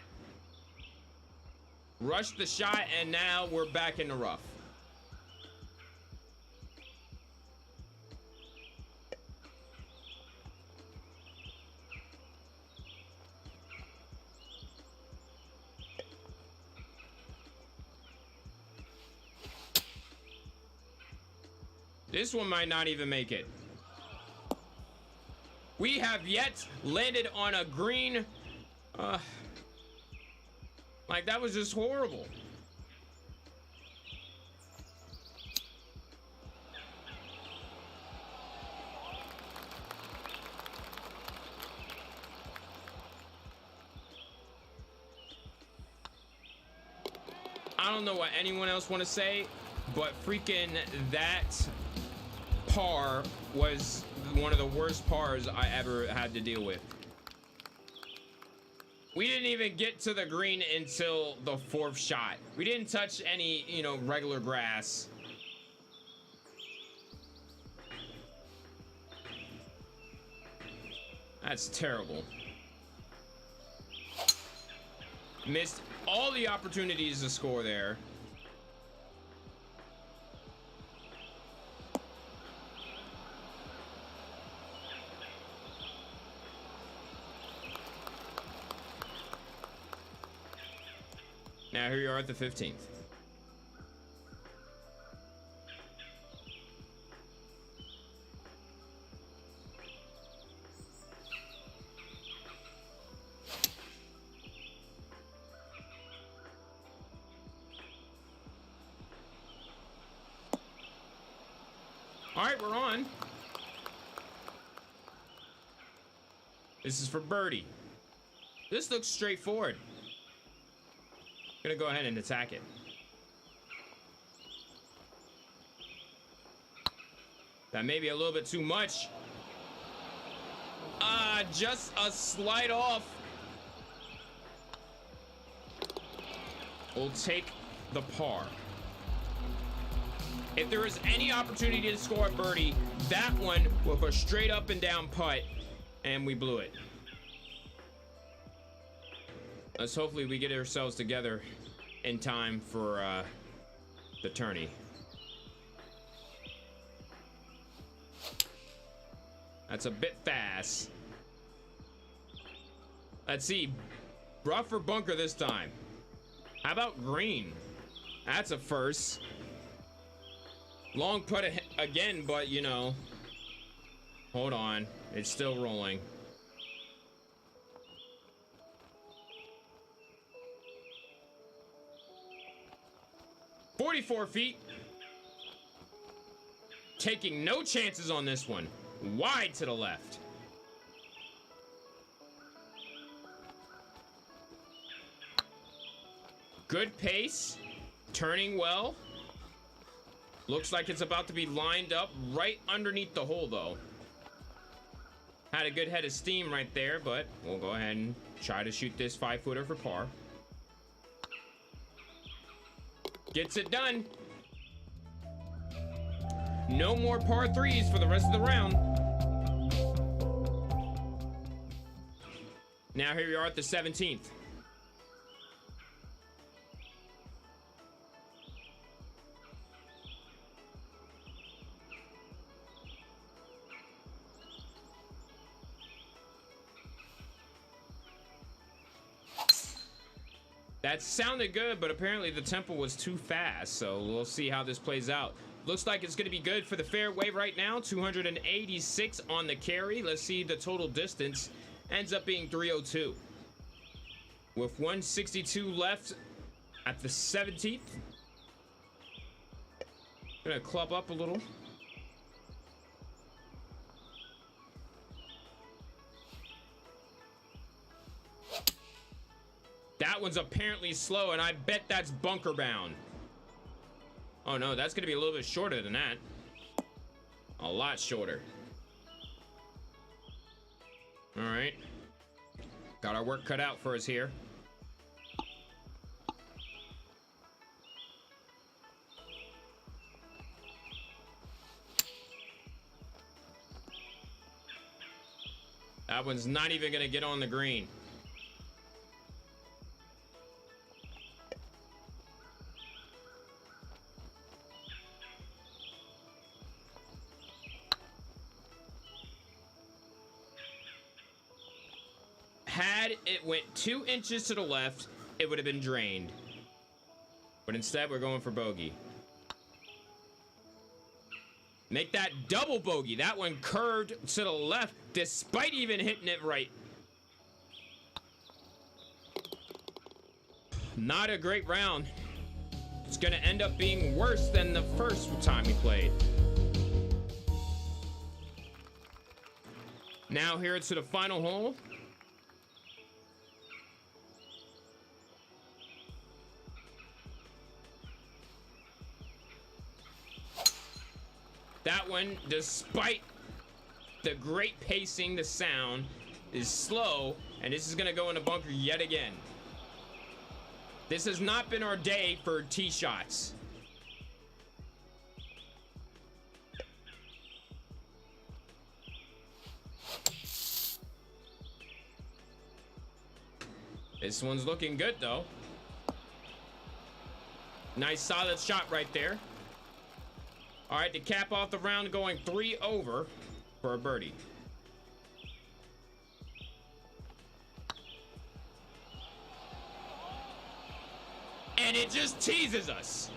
Rushed the shot, and now we're back in the rough. This one might not even make it. We have yet landed on a green. Like, that was just horrible. I don't know what anyone else want to say, but freaking that par was one of the worst pars I ever had to deal with. We didn't even get to the green until the 4th shot. We didn't touch any, regular grass. That's terrible. Missed all the opportunities to score there. Now here you are at the 15th. All right, we're on. This is for birdie. This looks straightforward. Gonna go ahead and attack it. That may be a little bit too much. Just a slight off. We'll take the par. If there was any opportunity to score a birdie, that one with a straight up and down putt, and we blew it. Let's hopefully we get ourselves together in time for the tourney. That's a bit fast. Let's see. Rough or bunker this time? How about green? That's a first. Long putt again, but you know. Hold on. It's still rolling. "44 feet. Taking no chances on this one. Wide to the left. Good pace. Turning well. Looks like it's about to be lined up right underneath the hole, though. Had a good head of steam right there, but we'll go ahead and try to shoot this 5-footer for par. Gets it done. No more par 3s for the rest of the round. Now here we are at the 17th. That sounded good, but apparently the tempo was too fast, so we'll see how this plays out. Looks like it's going to be good for the fairway right now. 286 on the carry. Let's see the total distance. Ends up being 302. With 162 left at the 17th. Gonna club up a little. That one's apparently slow, and I bet that's bunker bound. Oh no, that's gonna be a little bit shorter than that. A lot shorter. All right. Got our work cut out for us here. That one's not even gonna get on the green. Had it went 2 inches to the left, it would have been drained. But instead, we're going for bogey. Make that double bogey. That one curved to the left, despite even hitting it right. Not a great round. It's gonna end up being worse than the first time we played. Now here to the final hole. That one, despite the great pacing, the sound is slow, and this is gonna go in the bunker yet again. This has not been our day for tee shots. This one's looking good though. Nice solid shot right there. All right, to cap off the round, going 3 over for a birdie. And it just teases us.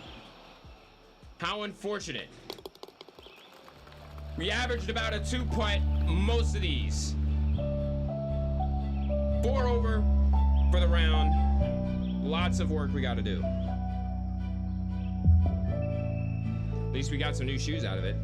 How unfortunate. We averaged about a 2-putt most of these. 4 over for the round. Lots of work we got to do. At least we got some new shoes out of it.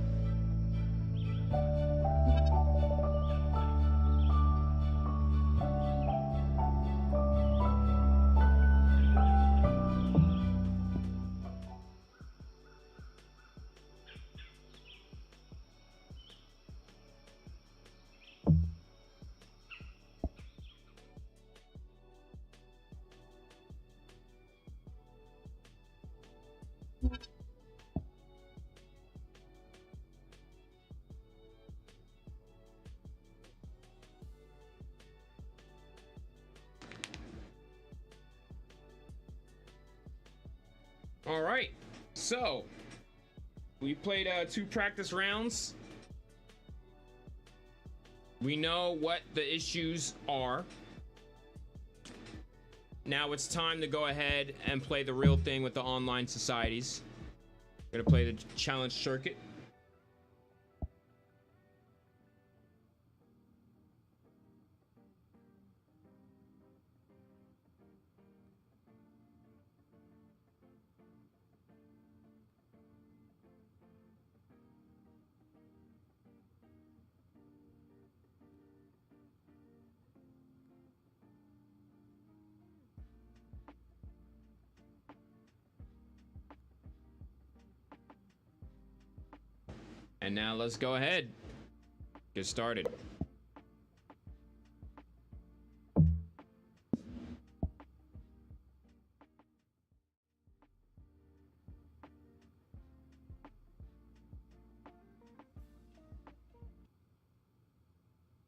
All right, so we played 2 practice rounds. We know what the issues are. now it's time to go ahead and play the real thing with the online societies. Gonna play the challenge circuit. And now let's go ahead. Get started.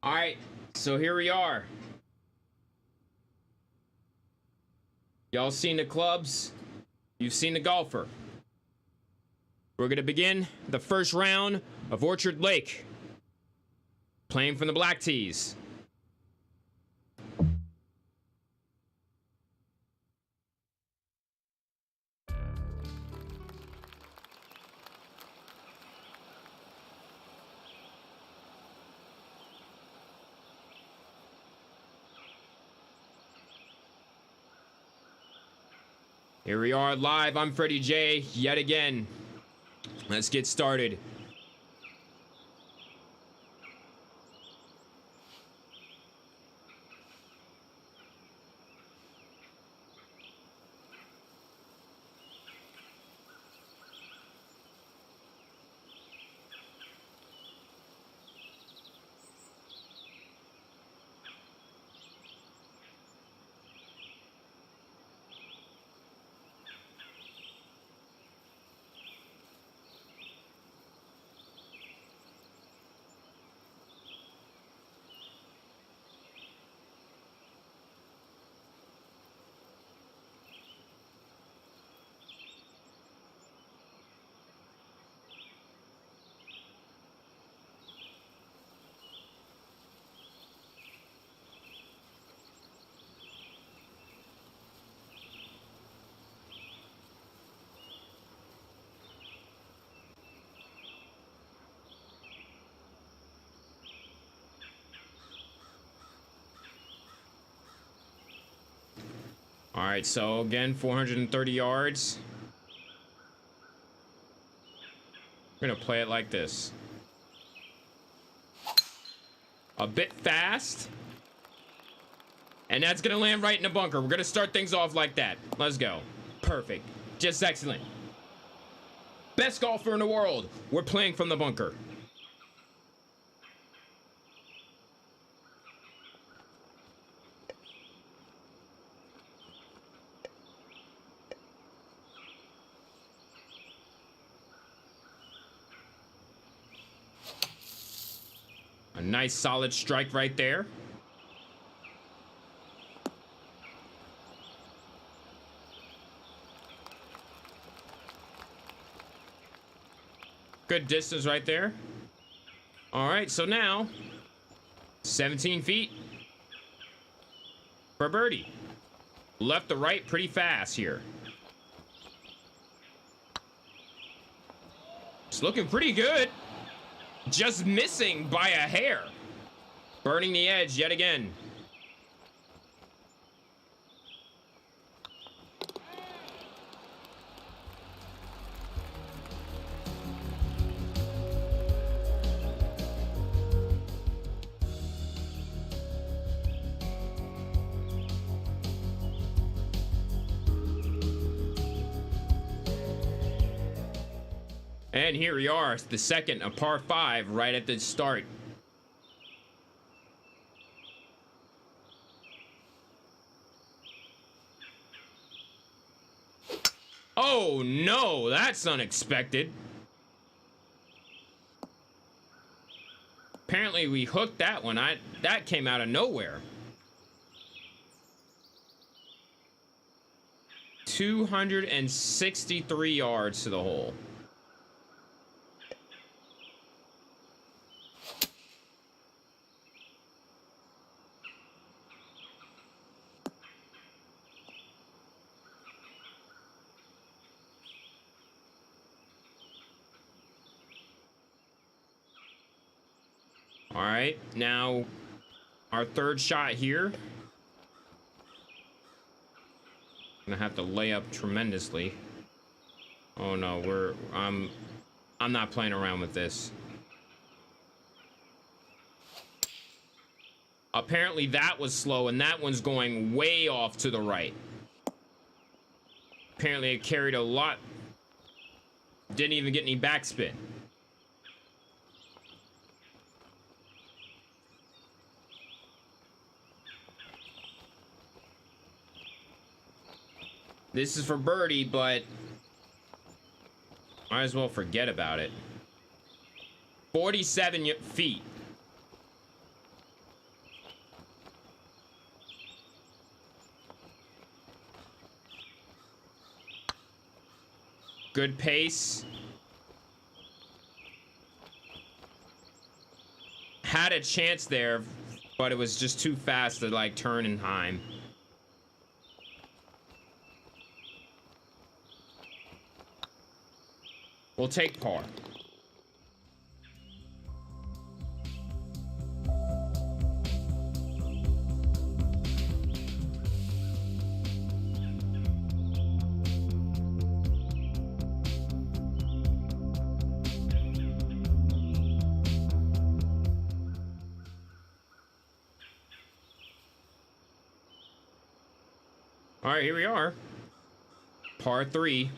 All right, so here we are. Y'all seen the clubs? You've seen the golfer. We're gonna begin the first round of Orchard Lake. Playing from the black tees. Here we are live. I'm Fretty J yet again. Let's get started. All right, so again, 430 yards. We're gonna play it like this. A bit fast. And that's gonna land right in the bunker. We're gonna start things off like that. Let's go. Perfect. Just excellent. Best golfer in the world. We're playing from the bunker. A nice solid strike right there. Good distance right there. All right, so now 17 feet for birdie. Left to right pretty fast here. It's looking pretty good. Just missing by a hair. Burning the edge yet again. And here we are, the second, a par 5 right at the start. Oh no, that's unexpected. Apparently we hooked that one. That came out of nowhere. 263 yards to the hole. All right, now our third shot here. Gonna have to lay up tremendously. Oh no, I'm not playing around with this. Apparently that was slow, and that one's going way off to the right. Apparently it carried a lot. Didn't even get any backspin. This is for birdie, but might as well forget about it. 47 feet. Good pace. Had a chance there, but it was just too fast to like turn in time. We'll take par. All right, here we are. Par 3.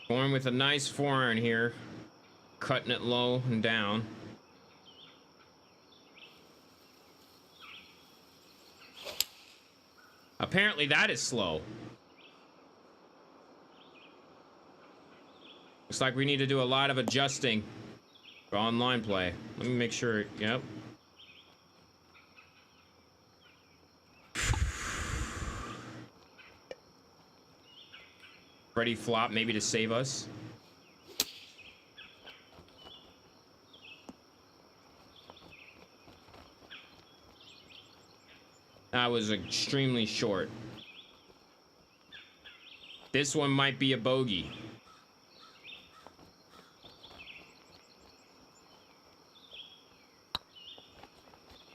Going with a nice 4-iron here. Cutting it low and down. Apparently that is slow. Looks like we need to do a lot of adjusting for online play. Let me make sure. Yep. Fretty flop maybe to save us. That was extremely short. This one might be a bogey.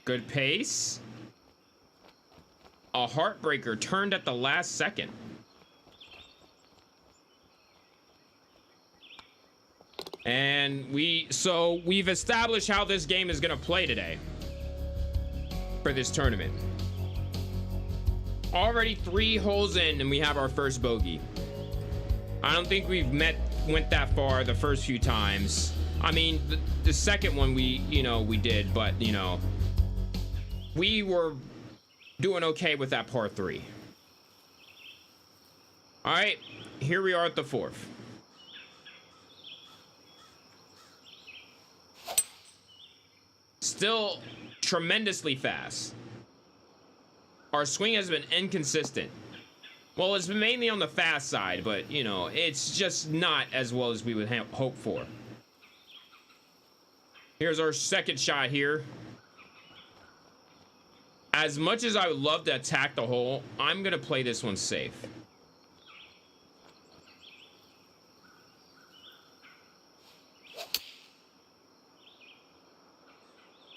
Good pace. A heartbreaker turned at the last second. And we've established how this game is gonna play today for this tournament. Already 3 holes in and we have our first bogey. I don't think we've went that far the first few times. I mean, the second one we did, but we were doing okay with that par 3. All right, here we are at the 4th. Still tremendously fast. Our swing has been inconsistent. Well, it's been mainly on the fast side, but it's just not as well as we would hope for. Here's our second shot here. As much as I would love to attack the hole, I'm gonna play this one safe.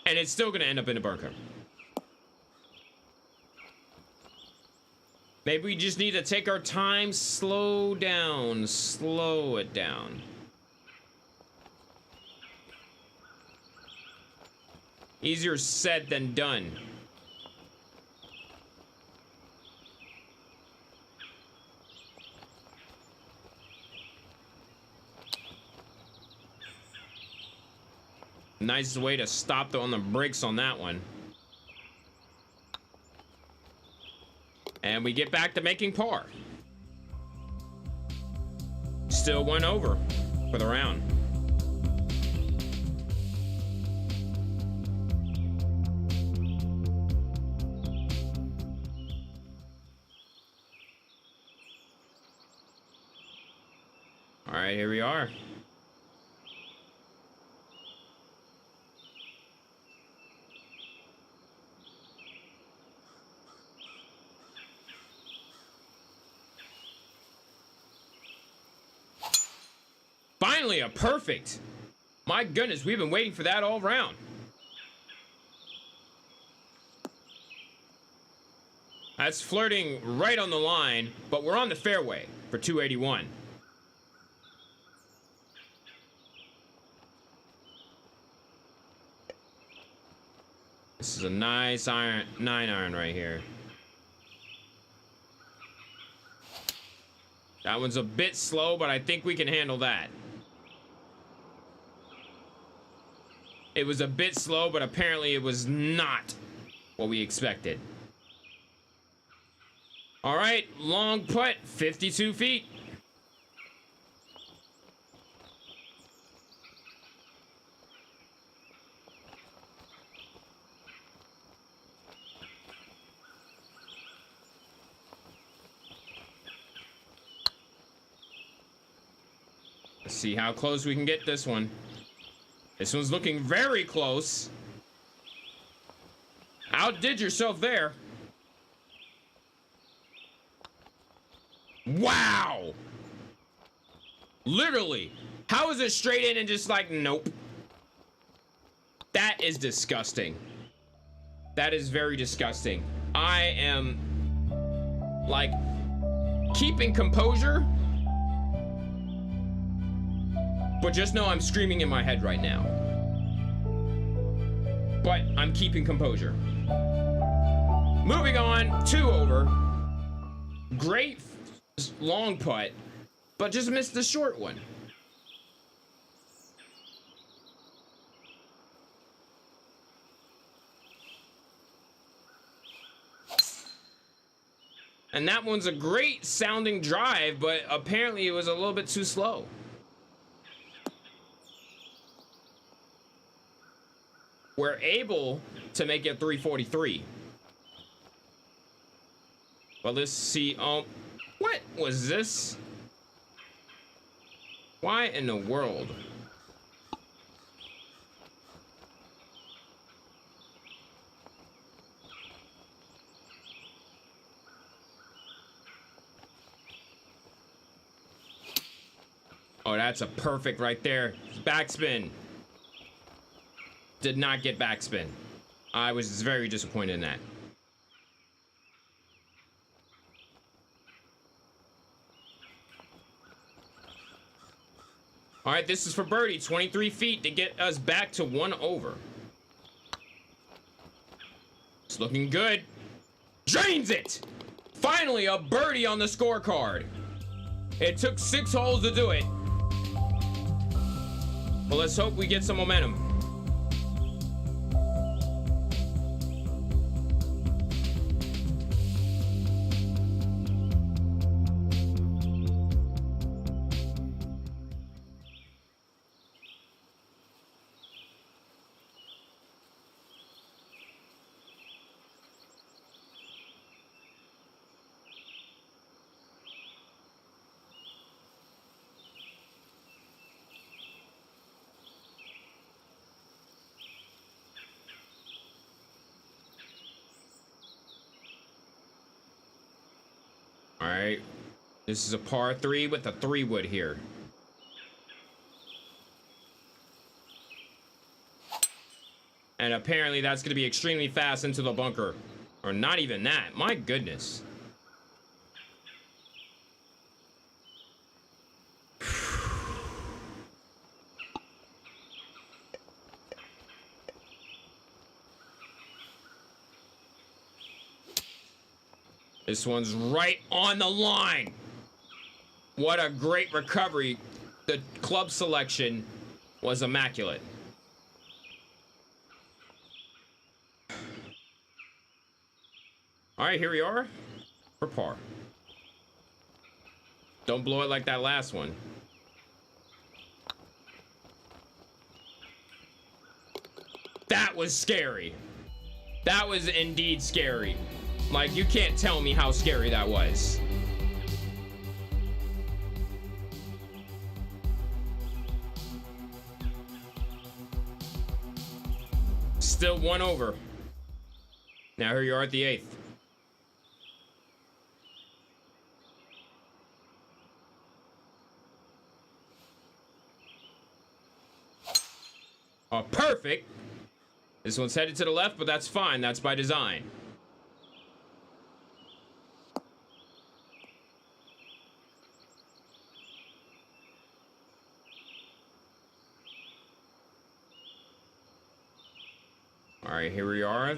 And it's still gonna end up in a bunker. Maybe we just need to take our time, slow down, slow it down. Easier said than done. Nice way to stop on the brakes on that one. And we get back to making par. Still 1 over for the round. All right, here we are. Finally, a perfect. My goodness, we've been waiting for that all round. That's flirting right on the line, but we're on the fairway for 281. This is a nice 9-iron right here. That one's a bit slow, but I think we can handle that. It was a bit slow, but apparently it was not what we expected. All right, long putt, 52 feet. Let's see how close we can get this one. This one's looking very close. Outdid yourself there. Wow! Literally. How is it straight in and just like, nope? That is disgusting. That is very disgusting. I am, like, keeping composure. But just know I'm screaming in my head right now. But I'm keeping composure. Moving on, 2 over. Great long putt, but just missed the short one. And that one's a great sounding drive, but apparently it was a little bit too slow. We're able to make it 343. Well, let's see. What was this? Why in the world? Oh, that's a perfect right there. Backspin. Did not get backspin. I was very disappointed in that. All right, this is for birdie. 23 feet to get us back to 1 over. It's looking good. Drains it! Finally, a birdie on the scorecard. It took 6 holes to do it. Well, let's hope we get some momentum. All right, this is a par 3 with a 3-wood here. And apparently that's going to be extremely fast into the bunker. Or not even that. My goodness. This one's right on the line. What a great recovery. The club selection was immaculate. All right, here we are for par. Don't blow it like that last one. That was scary. That was indeed scary. Like, you can't tell me how scary that was. Still 1 over. Now here you are at the 8th. Perfect. This one's headed to the left, but that's fine. That's by design. All right, here we are.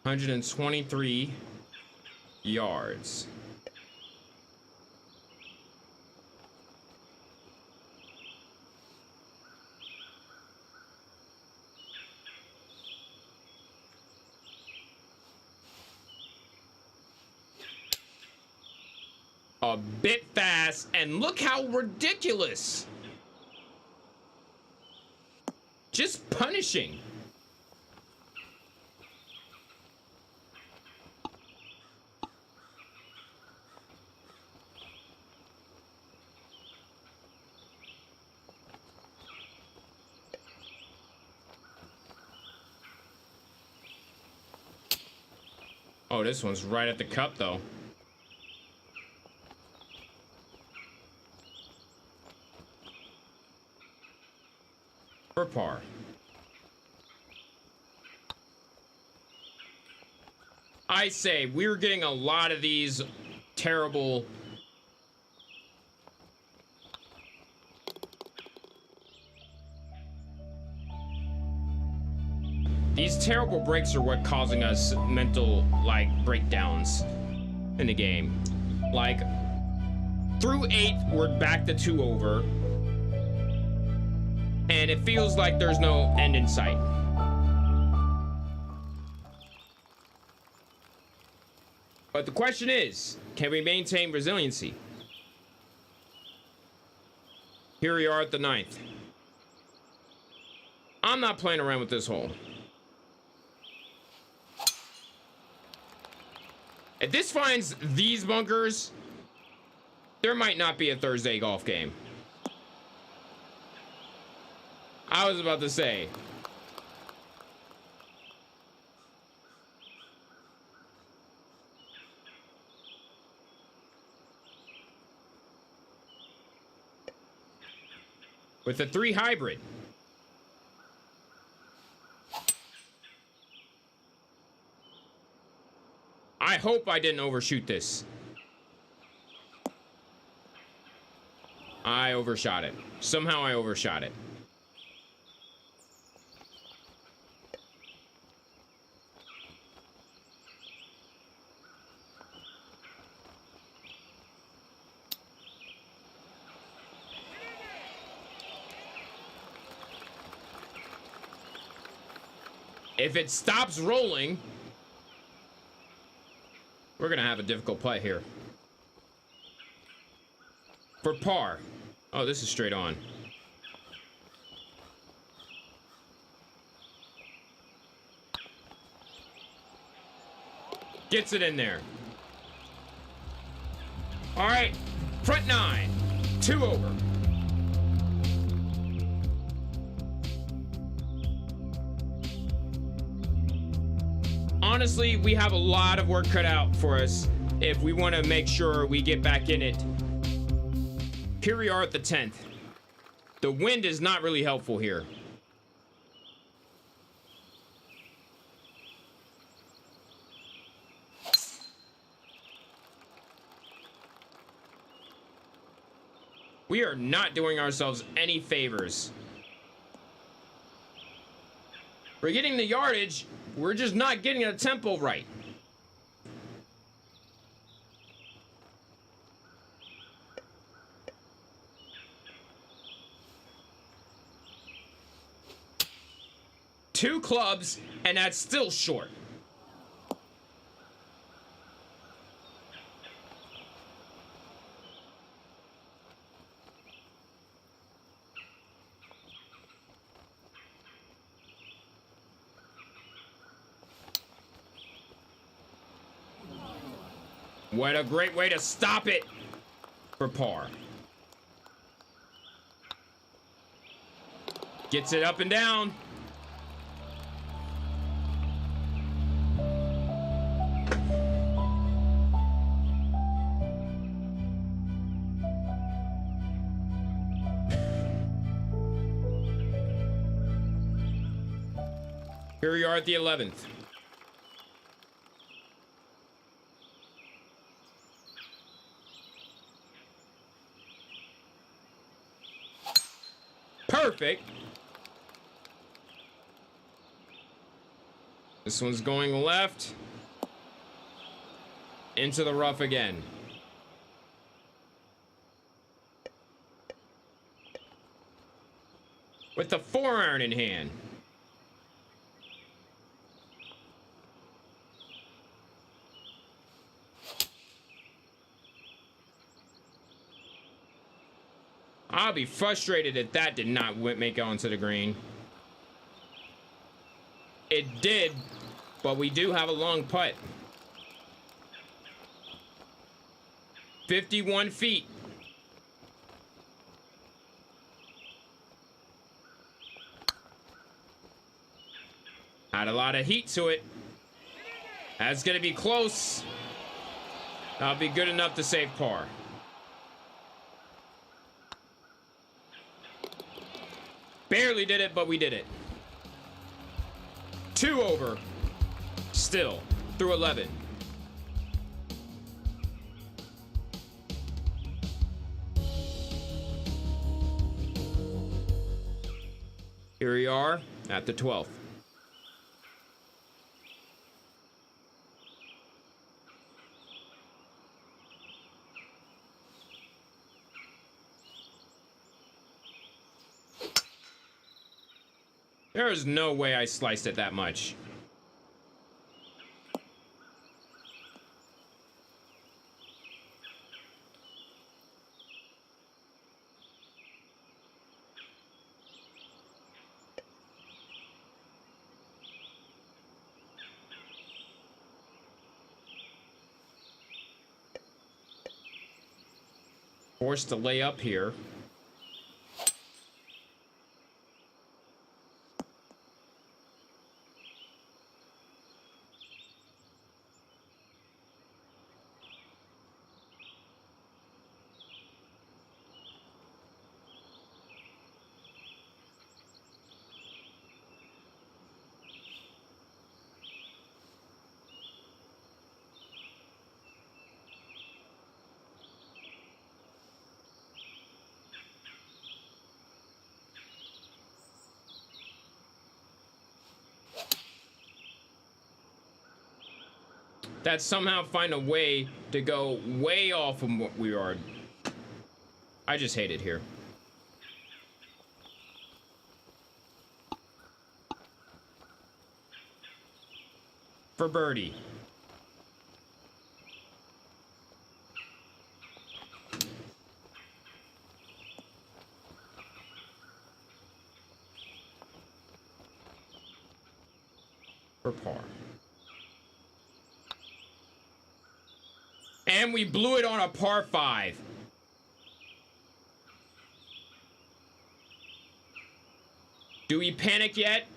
123 yards. A bit fast, and look how ridiculous. Just punishing. Oh, this one's right at the cup, though. For par. I say, we're getting a lot of these terrible... These terrible breaks are what causing us mental, like, breakdowns in the game. Like, through 8, we're back to 2 over. And it feels like there's no end in sight. But the question is, can we maintain resiliency? Here we are at the 9th. I'm not playing around with this hole. If this finds these bunkers, there might not be a Thursday golf game. I was about to say. With the 3 hybrid. I hope I didn't overshoot this. I overshot it. Somehow I overshot it. If it stops rolling, we're gonna have a difficult play here. For par. Oh, this is straight on. Gets it in there. All right, front 9, 2 over. Honestly, we have a lot of work cut out for us if we want to make sure we get back in it. Here we are at the 10th. The wind is not really helpful here. We are not doing ourselves any favors. We're getting the yardage, we're just not getting the tempo right. Two clubs, and that's still short. What a great way to stop it for par. Gets it up and down. Here we are at the 11th. Perfect. This one's going left. Into the rough again. With the 4-iron in hand. I'll be frustrated if that did not make it onto the green. It did, but we do have a long putt. 51 feet. Had a lot of heat to it. That's gonna be close. That'll be good enough to save par. Barely did it, but we did it. 2 over. Still, through 11. Here we are at the 12th. There is no way I sliced it that much. Forced to lay up here. That somehow find a way to go way off from what we are. I just hate it here. For birdie. For par. And we blew it on a par 5. Do we panic yet?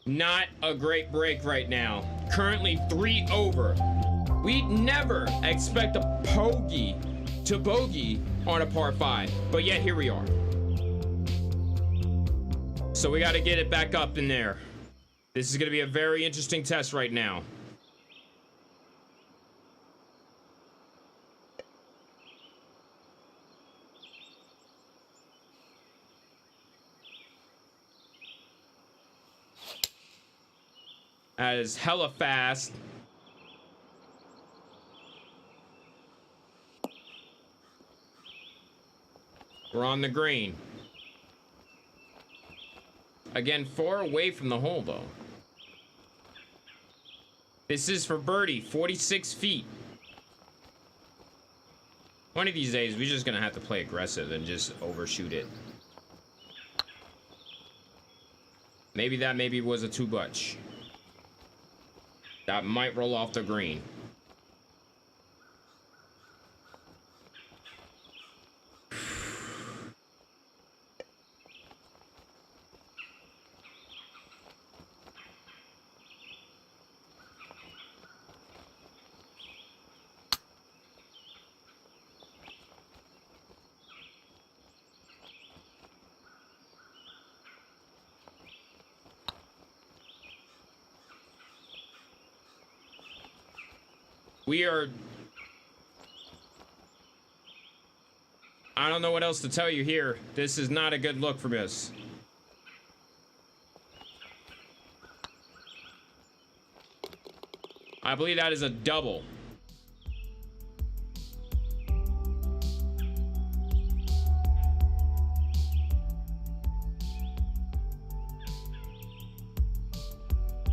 Not a great break right now. Currently 3 over. We'd never expect a to bogey on a par 5, but yet here we are. So we got to get it back up in there. This is going to be a very interesting test right now. That is hella fast. We're on the green. Again, 4 away from the hole, though. This is for birdie, 46 feet. One of these days, we're just gonna have to play aggressive and just overshoot it. Maybe that was a too much. That might roll off the green. We are... I don't know what else to tell you here. This is not a good look for us. I believe that is a double.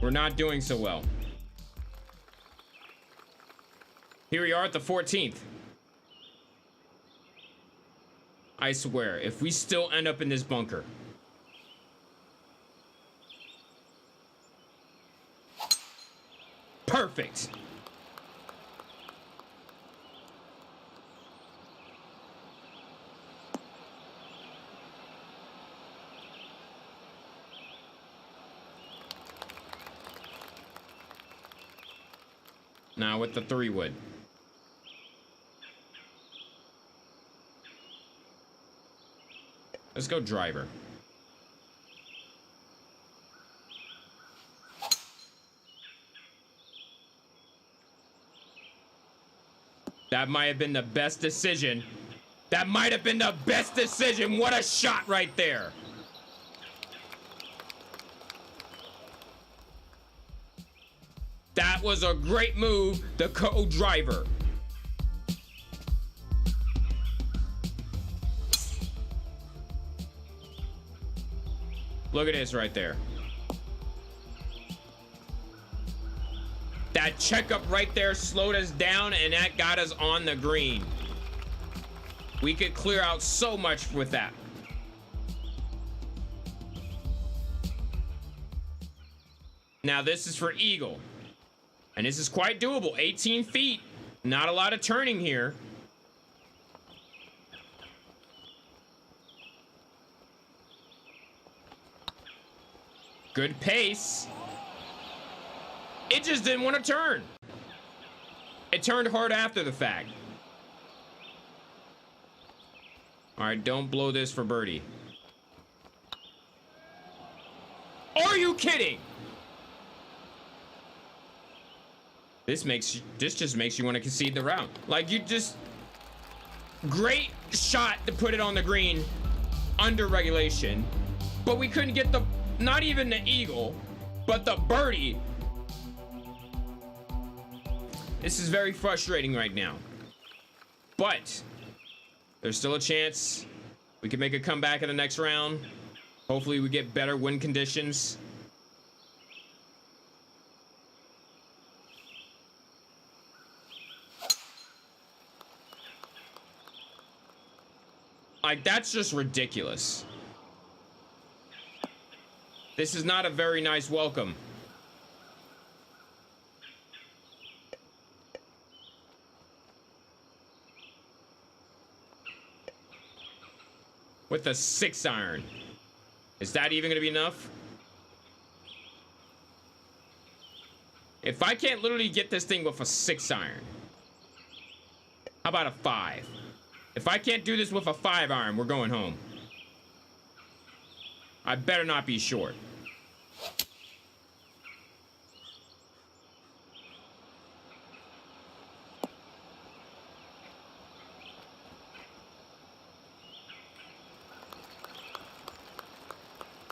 We're not doing so well. Here we are at the 14th. I swear, if we still end up in this bunker. Perfect. Now with the 3-wood. Let's go driver. That might have been the best decision. That might have been the best decision. What a shot right there. That was a great move, the co-driver. Look at this right there. That checkup right there slowed us down, and that got us on the green. We could clear out so much with that. Now this is for eagle. And this is quite doable. 18 feet. Not a lot of turning here. Good pace. It just didn't want to turn. It turned hard after the fact. All right, don't blow this for birdie. Are you kidding? This just makes you want to concede the round. Like, you just... Great shot to put it on the green under regulation. But we couldn't get the... Not even the eagle, but the birdie. This is very frustrating right now. But there's still a chance we can make a comeback in the next round. Hopefully we get better wind conditions. Like, that's just ridiculous. This is not a very nice welcome. With a 6-iron. Is that even gonna be enough? If I can't literally get this thing with a 6-iron, how about a 5? If I can't do this with a 5-iron, we're going home. I better not be short.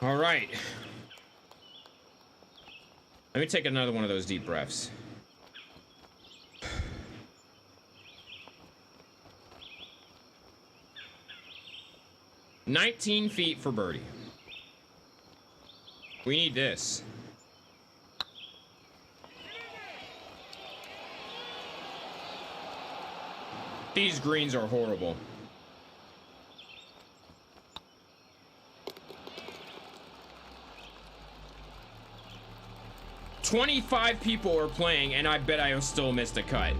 All right. Let me take another one of those deep breaths. 19 feet for birdie. We need this. These greens are horrible. "25 people are playing, and I bet I still missed a cut."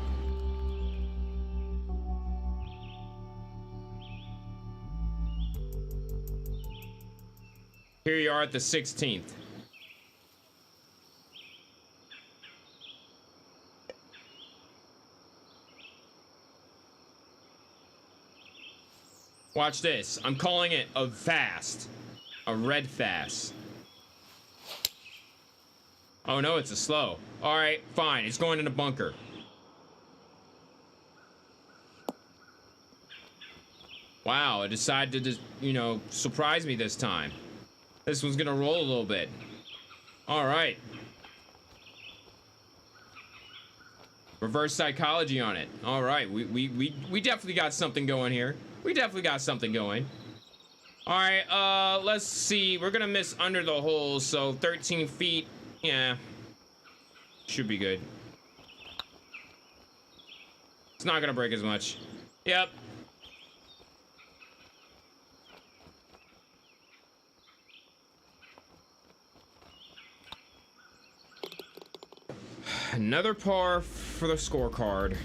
Here you are at the 16th. Watch this. I'm calling it a fast. A red fast. Oh no, it's a slow. All right, fine. It's going in a bunker. Wow, it decided to just, you know, surprise me this time. This one's gonna roll a little bit. All right. Reverse psychology on it. All right, we definitely got something going here. We definitely got something going. All right, let's see. We're gonna miss under the hole, so 13 feet. Yeah, should be good. It's not gonna break as much. Yep. Another par for the scorecard.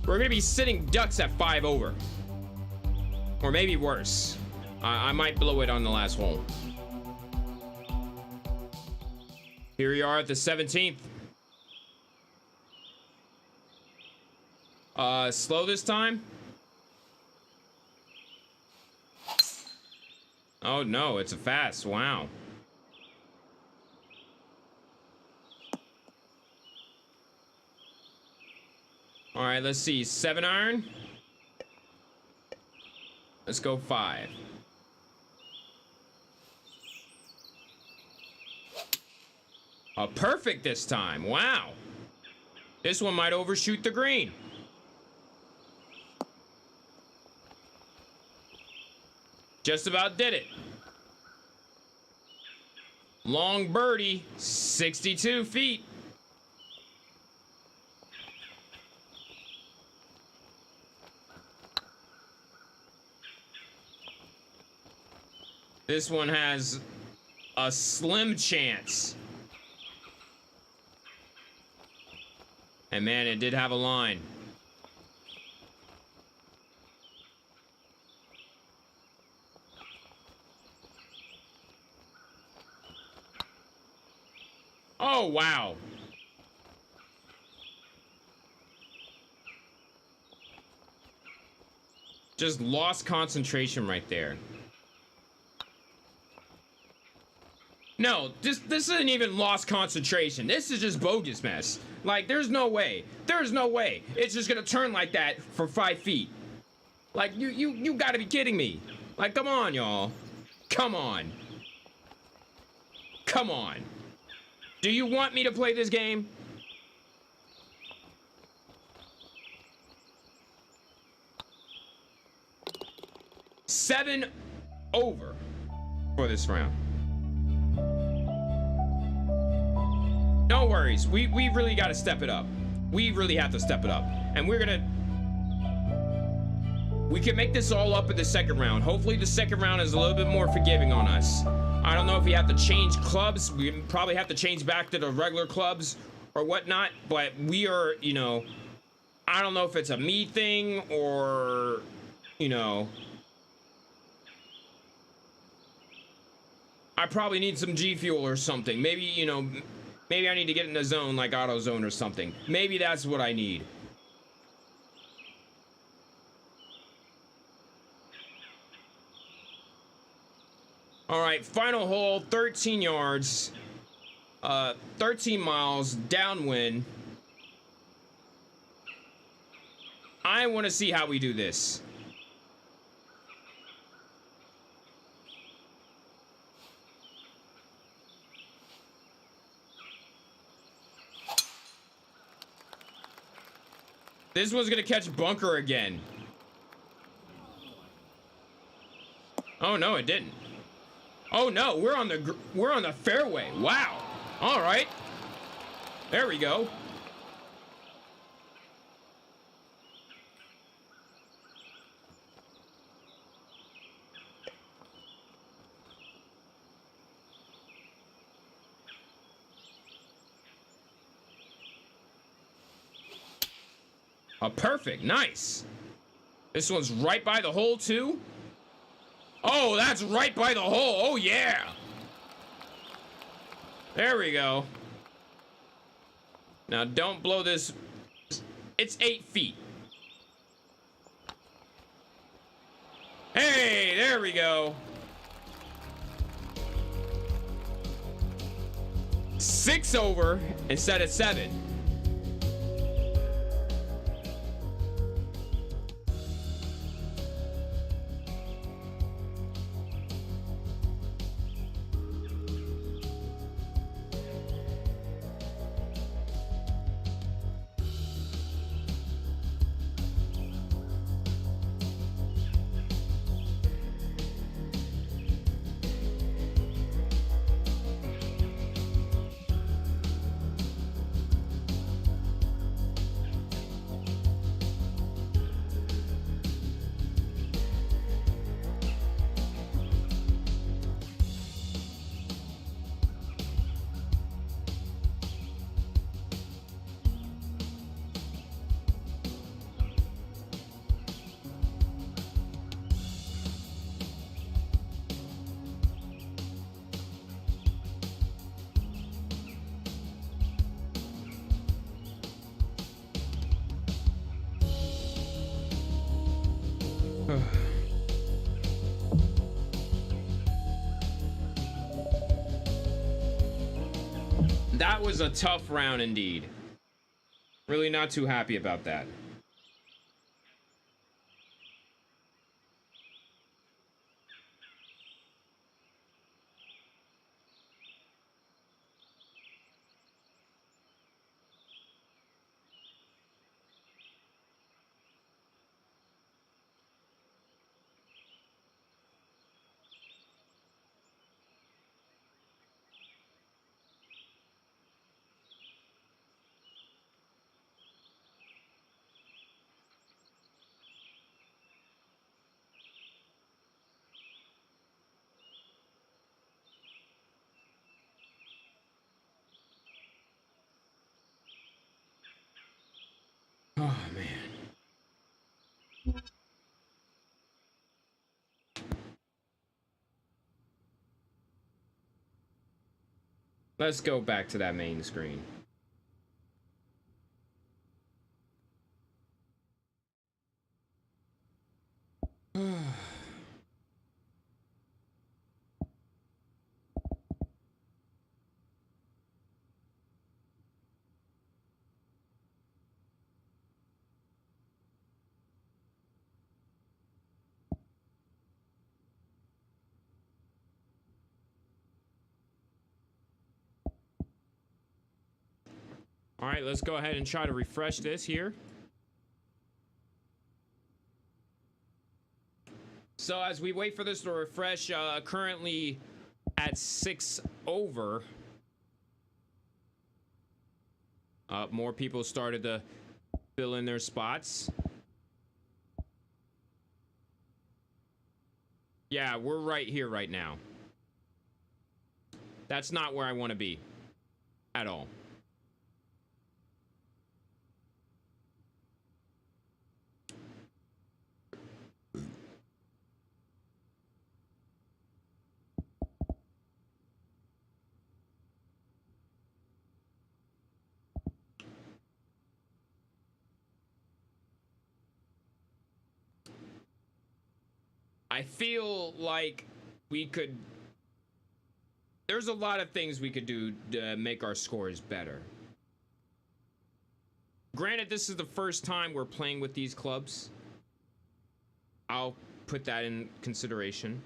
We're gonna be sitting ducks at 5 over. Or maybe worse. I might blow it on the last hole. Here we are at the 17th. Slow this time. Oh no, it's a fast. Wow. All right, let's see. 7 iron. Let's go 5. Perfect this time. Wow. This one might overshoot the green. Just about did it. Long birdie, 62 feet. This one has a slim chance. And man, it did have a line. Oh, wow. Just lost concentration right there. No, this isn't even lost concentration. This is just bogus mess. Like, there's no way. There's no way. It's just gonna turn like that for 5 feet. Like, you gotta be kidding me. Like, come on, y'all. Come on. Come on. Do you want me to play this game? Seven over for this round. No worries. We really got to step it up. We really have to step it up. And we can make this all up in the second round. Hopefully the second round is a little bit more forgiving on us. I don't know if we have to change clubs. We probably have to change back to the regular clubs or whatnot. But we are, you know, I don't know if it's a me thing or, you know, I probably need some G Fuel or something. Maybe, you know, maybe I need to get in the zone like AutoZone or something. Maybe that's what I need. All right, final hole, 13 yards, 13 miles, downwind. I want to see how we do this. This one's gonna catch bunker again. Oh no, it didn't. Oh no, we're on the fairway. Wow. All right. There we go. Perfect. Nice. This one's right by the hole too. Oh, that's right by the hole. Oh, yeah. There we go. Now, don't blow this. It's 8 feet. Hey, there we go. 6 over instead of 7. That was a tough round indeed. Really not too happy about that. Oh, man. Let's go back to that main screen. All right, let's go ahead and try to refresh this here. So as we wait for this to refresh, currently at 6 over. More people started to fill in their spots. Yeah, we're right here right now. That's not where I want to be at all. I feel like we could... There's a lot of things we could do to make our scores better. Granted, this is the first time we're playing with these clubs. I'll put that in consideration.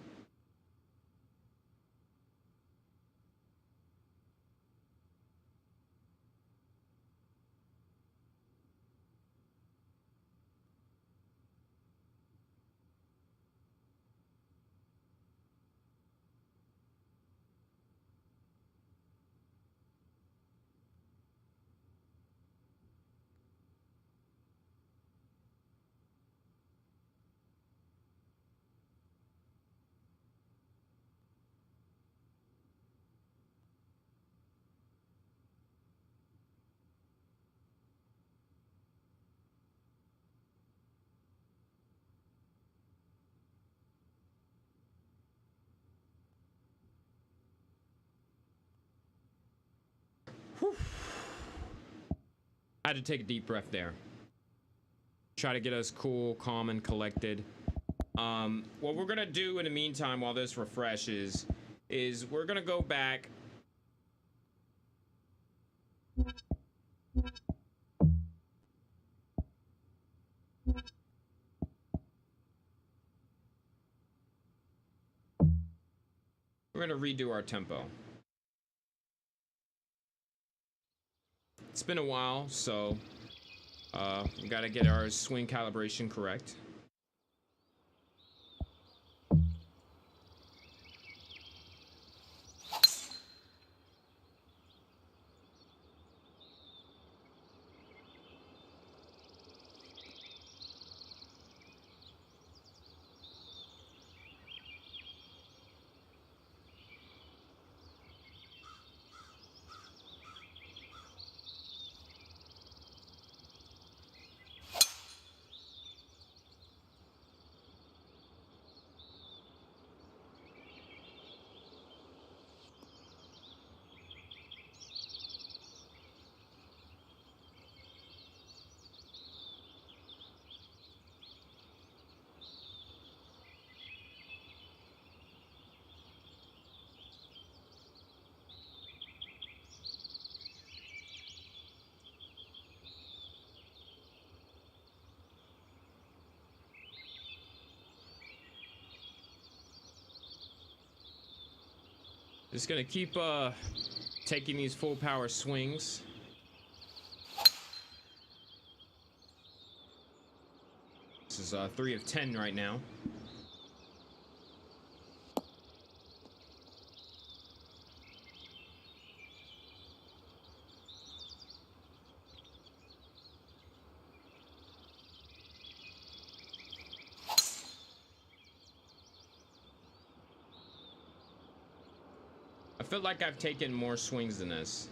Whew. I had to take a deep breath there. Try to get us cool, calm, and collected. What we're gonna do in the meantime while this refreshes is we're gonna go back. We're gonna redo our tempo. It's been a while, so we gotta get our swing calibration correct. Just gonna keep taking these full power swings. This is 3 of 10 right now. I feel like I've taken more swings than this.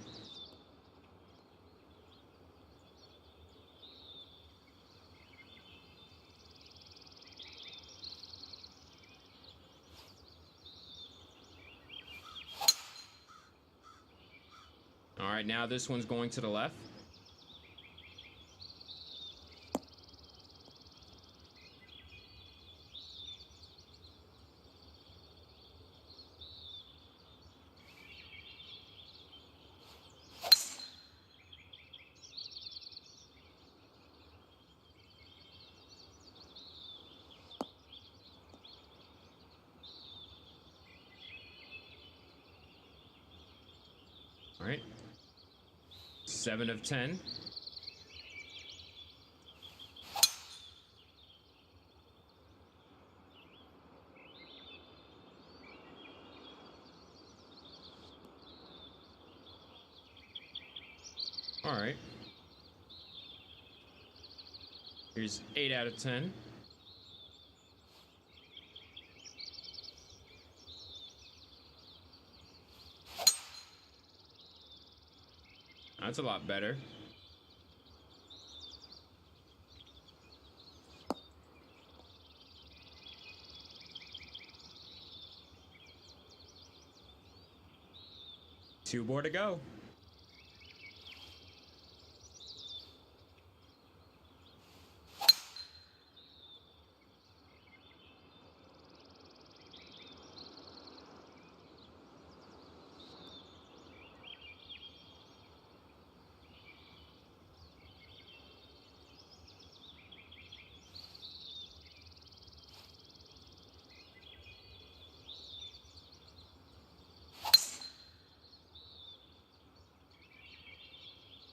All right, now this one's going to the left. All right. 7 of 10. All right. Here's 8 out of 10. That's a lot better. Two more to go.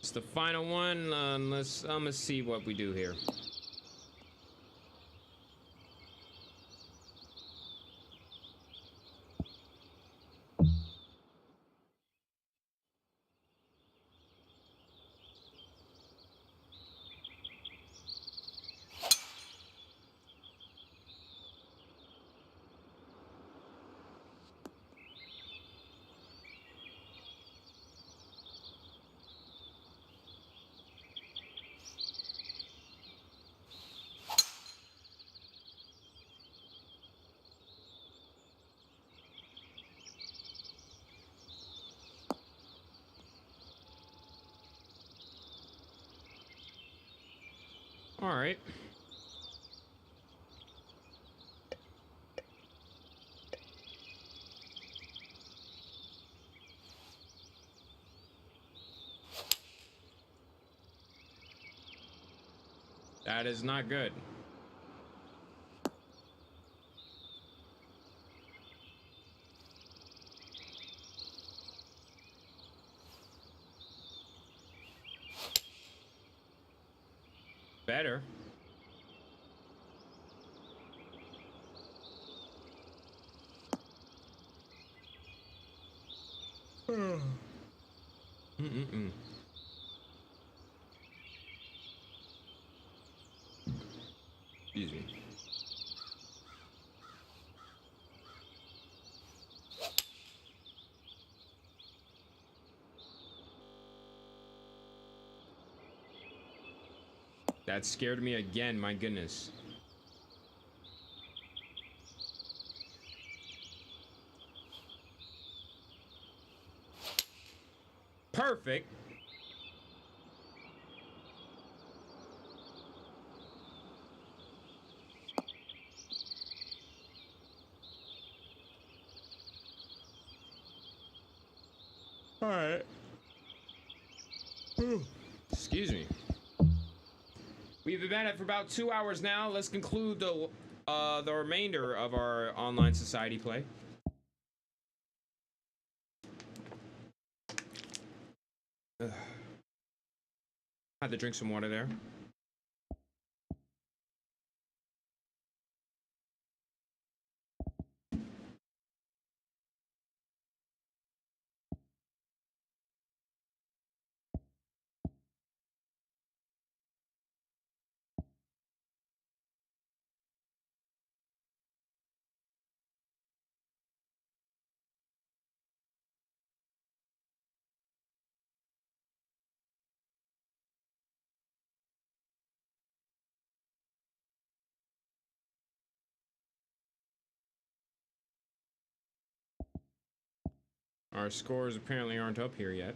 It's the final one. I'm gonna see what we do here. All right. That is not good. Better. Excuse me. That scared me again, my goodness. Perfect. All right. Excuse me. We've been at it for about 2 hours now. Let's conclude the remainder of our online society play. Ugh. Had to drink some water there. Our scores apparently aren't up here yet.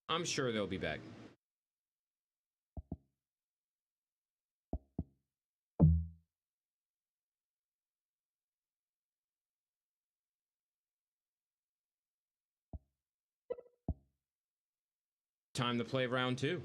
I'm sure they'll be back. Time to play round 2.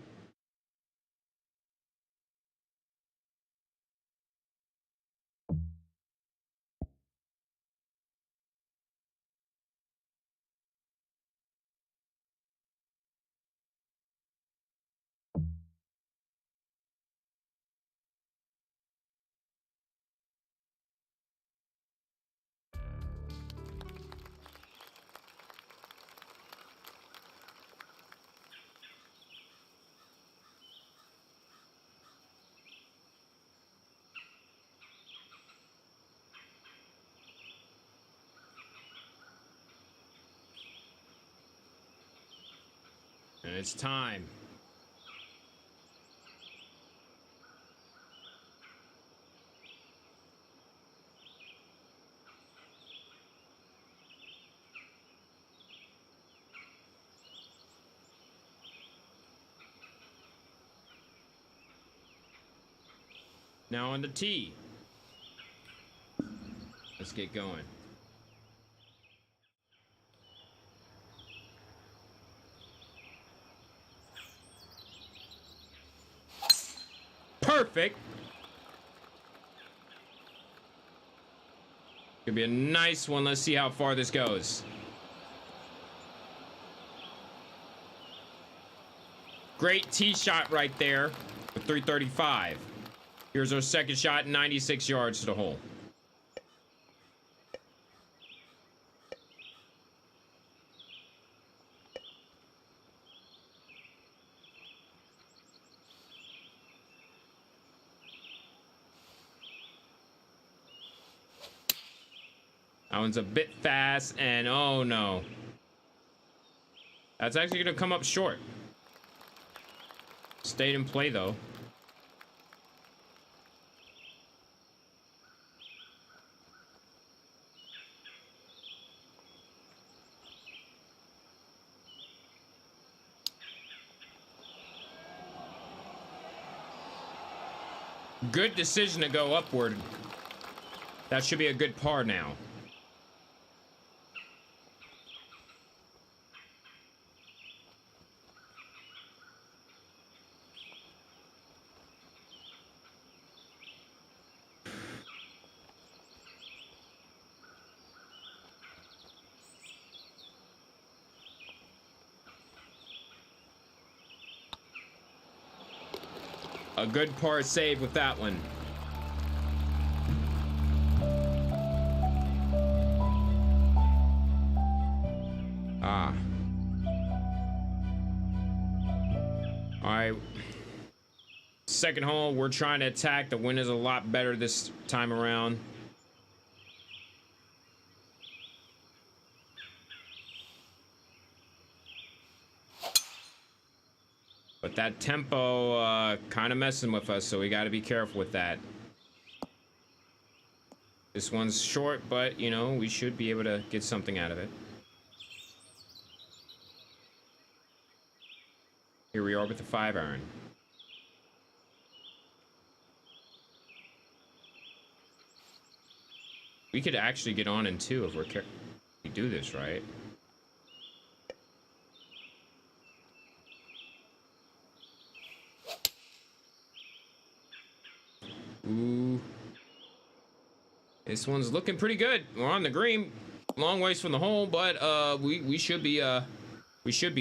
And it's time. Now on the tee. Let's get going. Perfect. Could be a nice one. Let's see how far this goes. Great tee shot right there with 335. Here's our second shot, 96 yards to the hole. That one's a bit fast, and oh no. That's actually gonna come up short. Stayed in play though. Good decision to go upward. That should be a good par now. A good par save with that one. Ah. All right. Second hole, we're trying to attack. The wind is a lot better this time around. But that tempo kind of messing with us, so we got to be careful with that. This one's short, but, you know, we should be able to get something out of it. Here we are with the 5-iron. We could actually get on in 2 if we do this right. Ooh. This one's looking pretty good. We're on the green, long ways from the hole, but we should be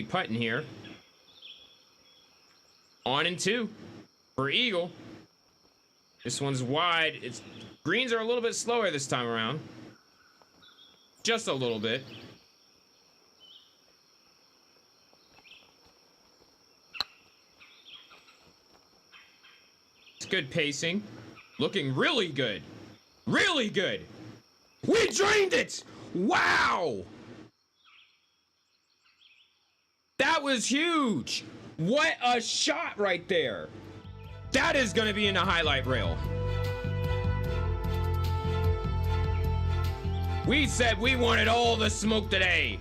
putting here. On and two for eagle. This one's wide. It's greens are a little bit slower this time around. Just a little bit. It's good pacing. Looking really good. Really good. We drained it! Wow! That was huge! What a shot right there! That is gonna be in the highlight reel. We said we wanted all the smoke today.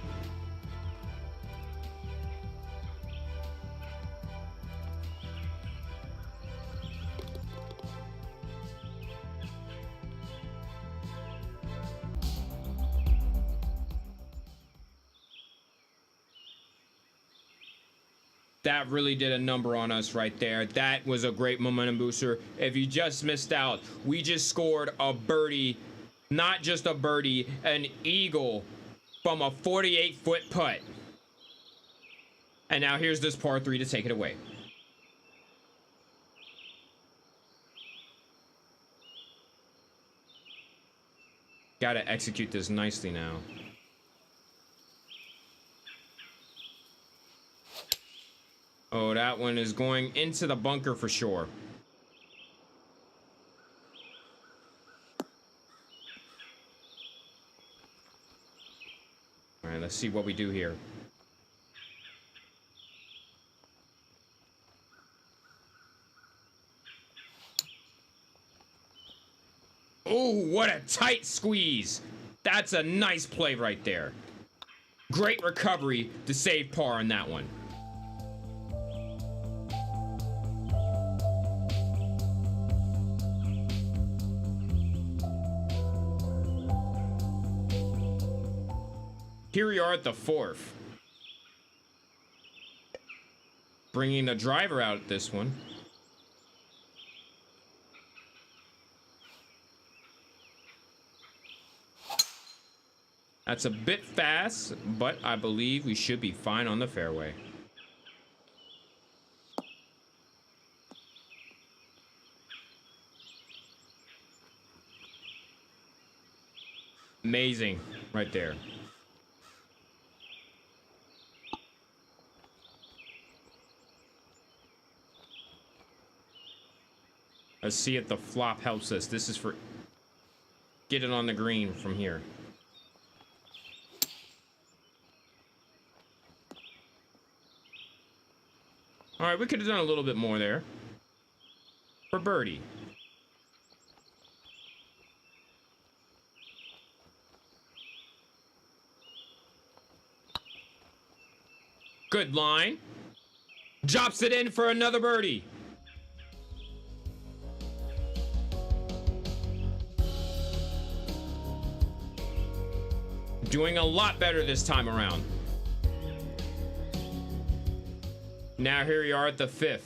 That really did a number on us right there. That was a great momentum booster. If you just missed out, we just scored a birdie, not just a birdie, an eagle from a 48-foot putt. And now here's this par 3 to take it away. Gotta execute this nicely now. Oh, that one is going into the bunker for sure. All right, let's see what we do here. Oh, what a tight squeeze. That's a nice play right there. Great recovery to save par on that one. Here we are at the 4th. Bringing the driver out at this one. That's a bit fast, but I believe we should be fine on the fairway. Amazing right there. Let's see if the flop helps us. This is for get it on the green from here. All right, we could have done a little bit more there for birdie. Good line. Drops it in for another birdie. Doing a lot better this time around. Now here we are at the 5th.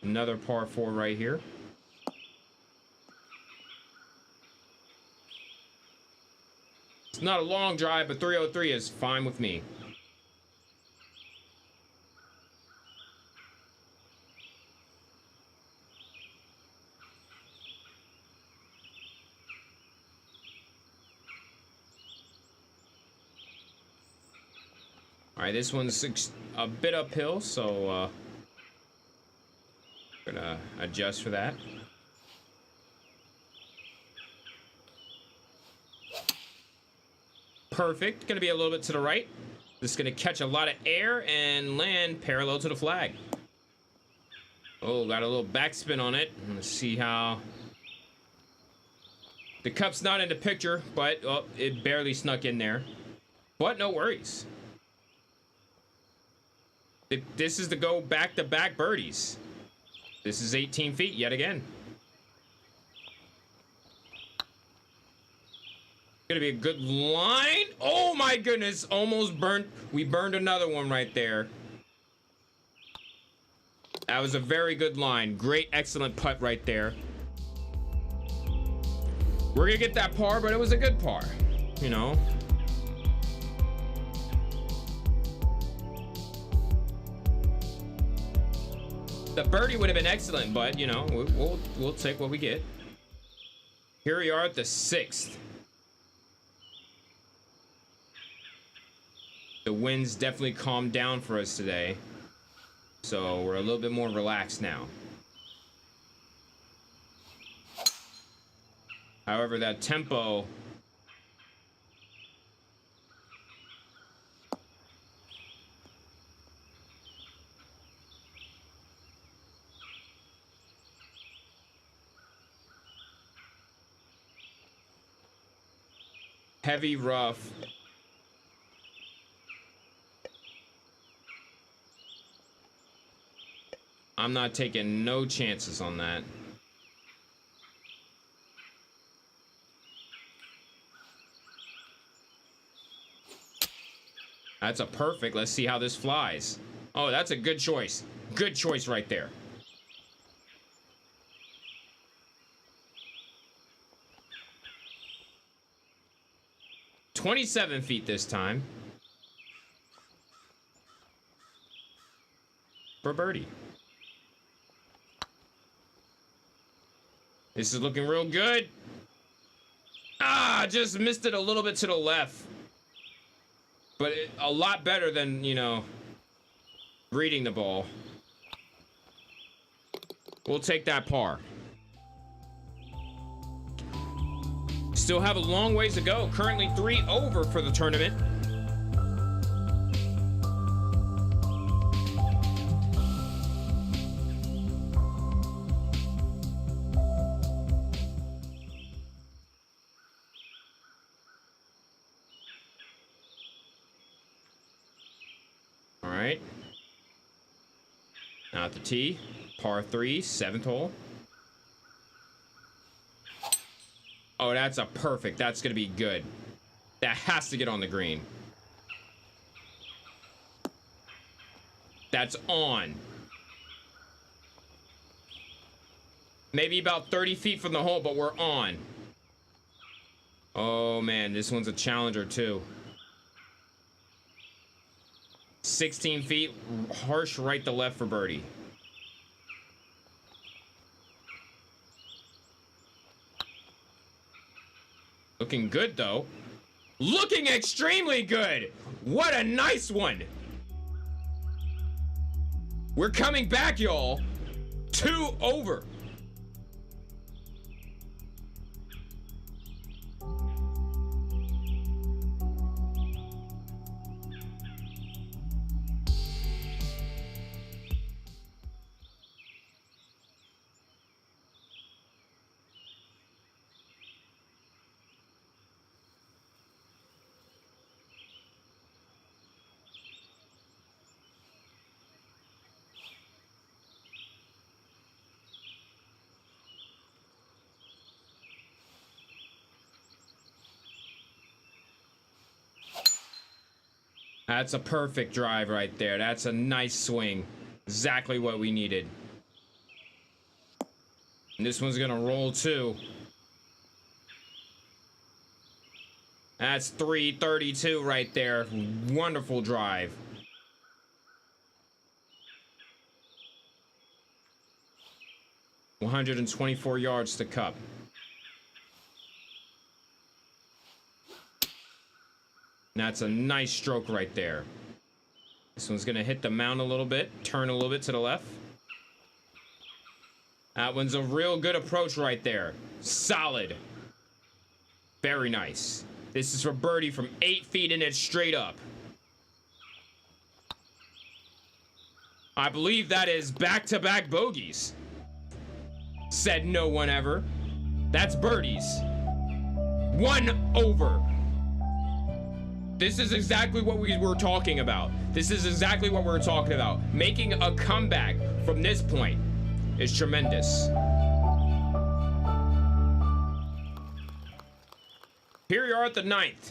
Another par 4 right here. It's not a long drive, but 303 is fine with me. All right, this one's a bit uphill, so gonna adjust for that. Perfect. Gonna be a little bit to the right. This is gonna catch a lot of air and land parallel to the flag. Oh, got a little backspin on it. Let's see how. The cup's not in the picture, but oh, it barely snuck in there. But no worries. This is to go back-to-back birdies. This is 18 feet yet again. Gonna be a good line. Oh my goodness, almost burnt. We burned another one right there. That was a very good line. Great, excellent putt right there. We're gonna get that par, but it was a good par, you know. The birdie would have been excellent, but you know, we'll take what we get. Here we are at the 6th. The winds definitely calmed down for us today, so we're a little bit more relaxed now. However, that tempo heavy rough. I'm not taking no chances on that. That's a perfect. Let's see how this flies. Oh, that's a good choice. Good choice right there. "27 feet this time for birdie. This is looking real good. Ah, just missed it a little bit to the left. But a lot better than, you know, reading the ball. We'll take that par. Still have a long ways to go. Currently 3 over for the tournament. All right. Now at the tee, par 3, 7th hole. Oh, that's a perfect. That's going to be good. That has to get on the green. That's on. Maybe about 30 feet from the hole, but we're on. Oh, man, this one's a challenger, too. 16 feet, harsh right to left for birdie. Looking good, though. Looking extremely good. What a nice one. We're coming back, y'all. 2 over. That's a perfect drive right there. That's a nice swing. Exactly what we needed. And this one's gonna roll too. That's 332 right there. Wonderful drive. $124 yards to cup. That's a nice stroke right there. This one's gonna hit the mound a little bit, turn a little bit to the left. That one's a real good approach right there. Solid. Very nice. This is for birdie from 8 feet and it's straight up. I believe that is back-to-back bogeys. Said no one ever. That's birdies. 1 over. This is exactly what we were talking about. This is exactly what we're talking about. Making a comeback from this point is tremendous. Here we are at the 9th.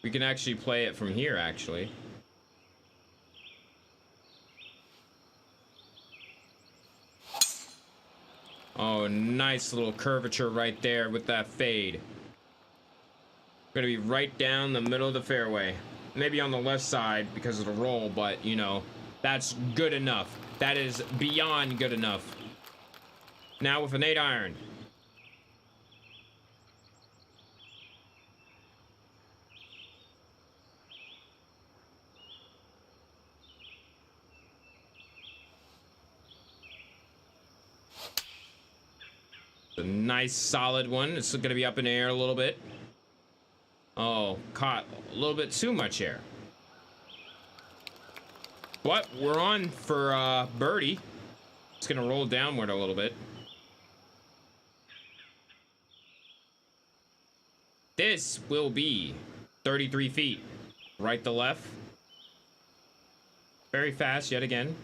We can actually play it from here, actually. Oh, nice little curvature right there with that fade. Gonna be right down the middle of the fairway. Maybe on the left side because of the roll, but, you know, that's good enough. That is beyond good enough. Now with an 8 iron. A nice solid one. It's gonna be up in the air a little bit. Oh, caught a little bit too much air. But we're on for birdie. It's gonna roll downward a little bit. This will be 33 feet. Right to left. Very fast yet again.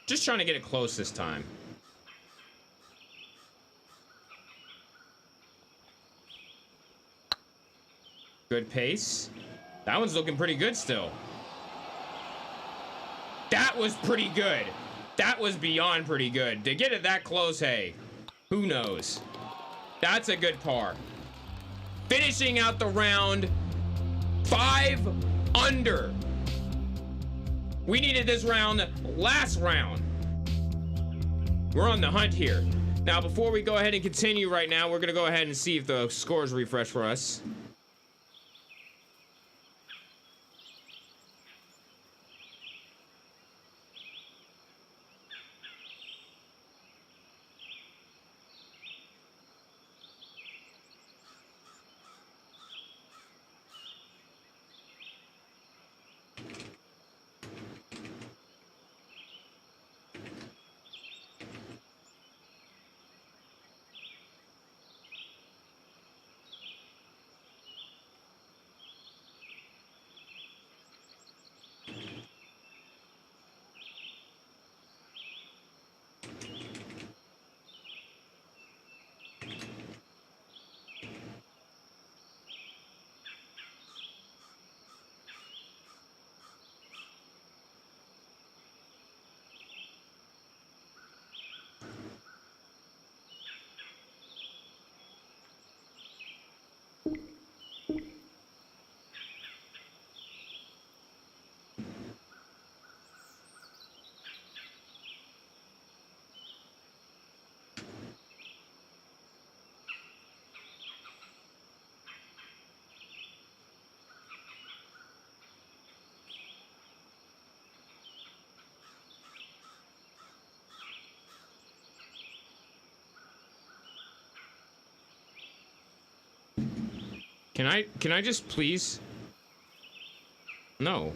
Just trying to get it close this time. Good pace. That one's looking pretty good still. That was pretty good. That was beyond pretty good. To get it that close, hey, who knows? That's a good par. Finishing out the round 5 under. We needed this round last round. We're on the hunt here. Now, before we go ahead and continue right now, we're going to go ahead and see if the scores refresh for us. Can I just please? No.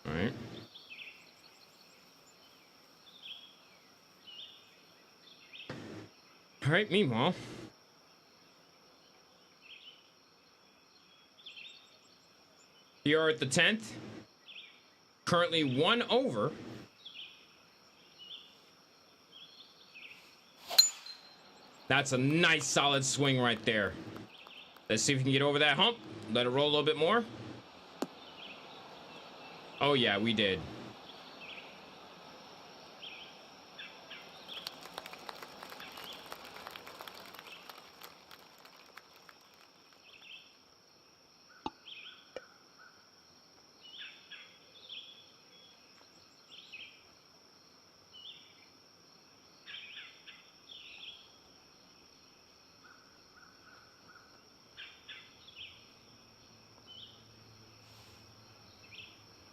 All right. All right, meanwhile. We are at the 10th. Currently 1 over. That's a nice solid swing right there. Let's see if we can get over that hump. Let it roll a little bit more. Oh yeah, we did.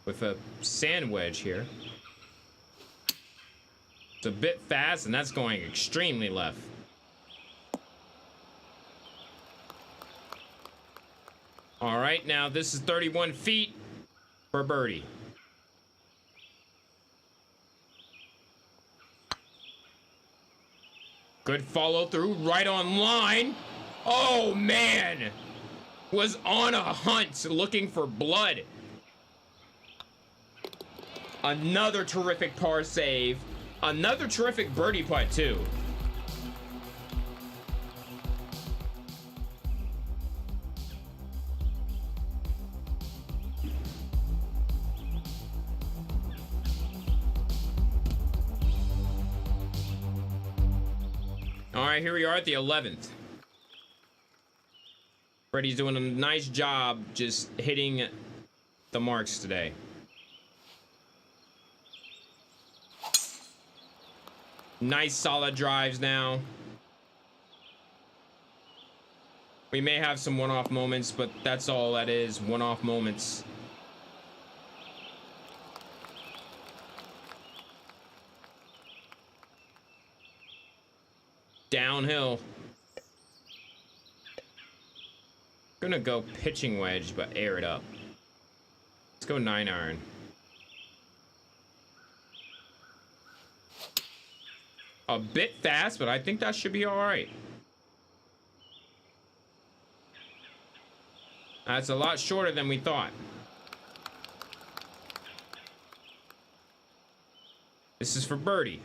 With a sand wedge here. It's a bit fast, and that's going extremely left. All right, now this is 31 feet for birdie. Good follow through, right on line. Oh man, was on a hunt looking for blood. Another terrific par save. Another terrific birdie putt too. All right, here we are at the 11th. Fretty's doing a nice job just hitting the marks today. Nice solid drives now. We may have some one-off moments, but that's all that is, one-off moments. Downhill. Gonna go pitching wedge, but air it up. Let's go 9-iron. A bit fast, but I think that should be all right. That's a lot shorter than we thought. This is for birdie.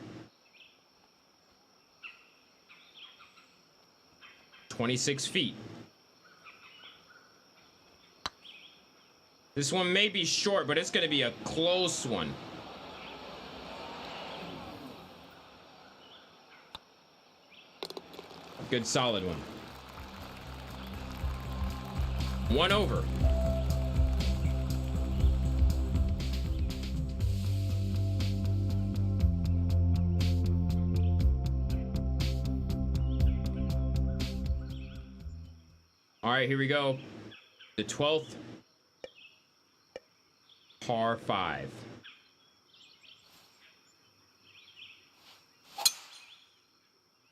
26 feet. This one may be short, but it's going to be a close one. Good solid one. One over. All right, here we go. The 12th par 5.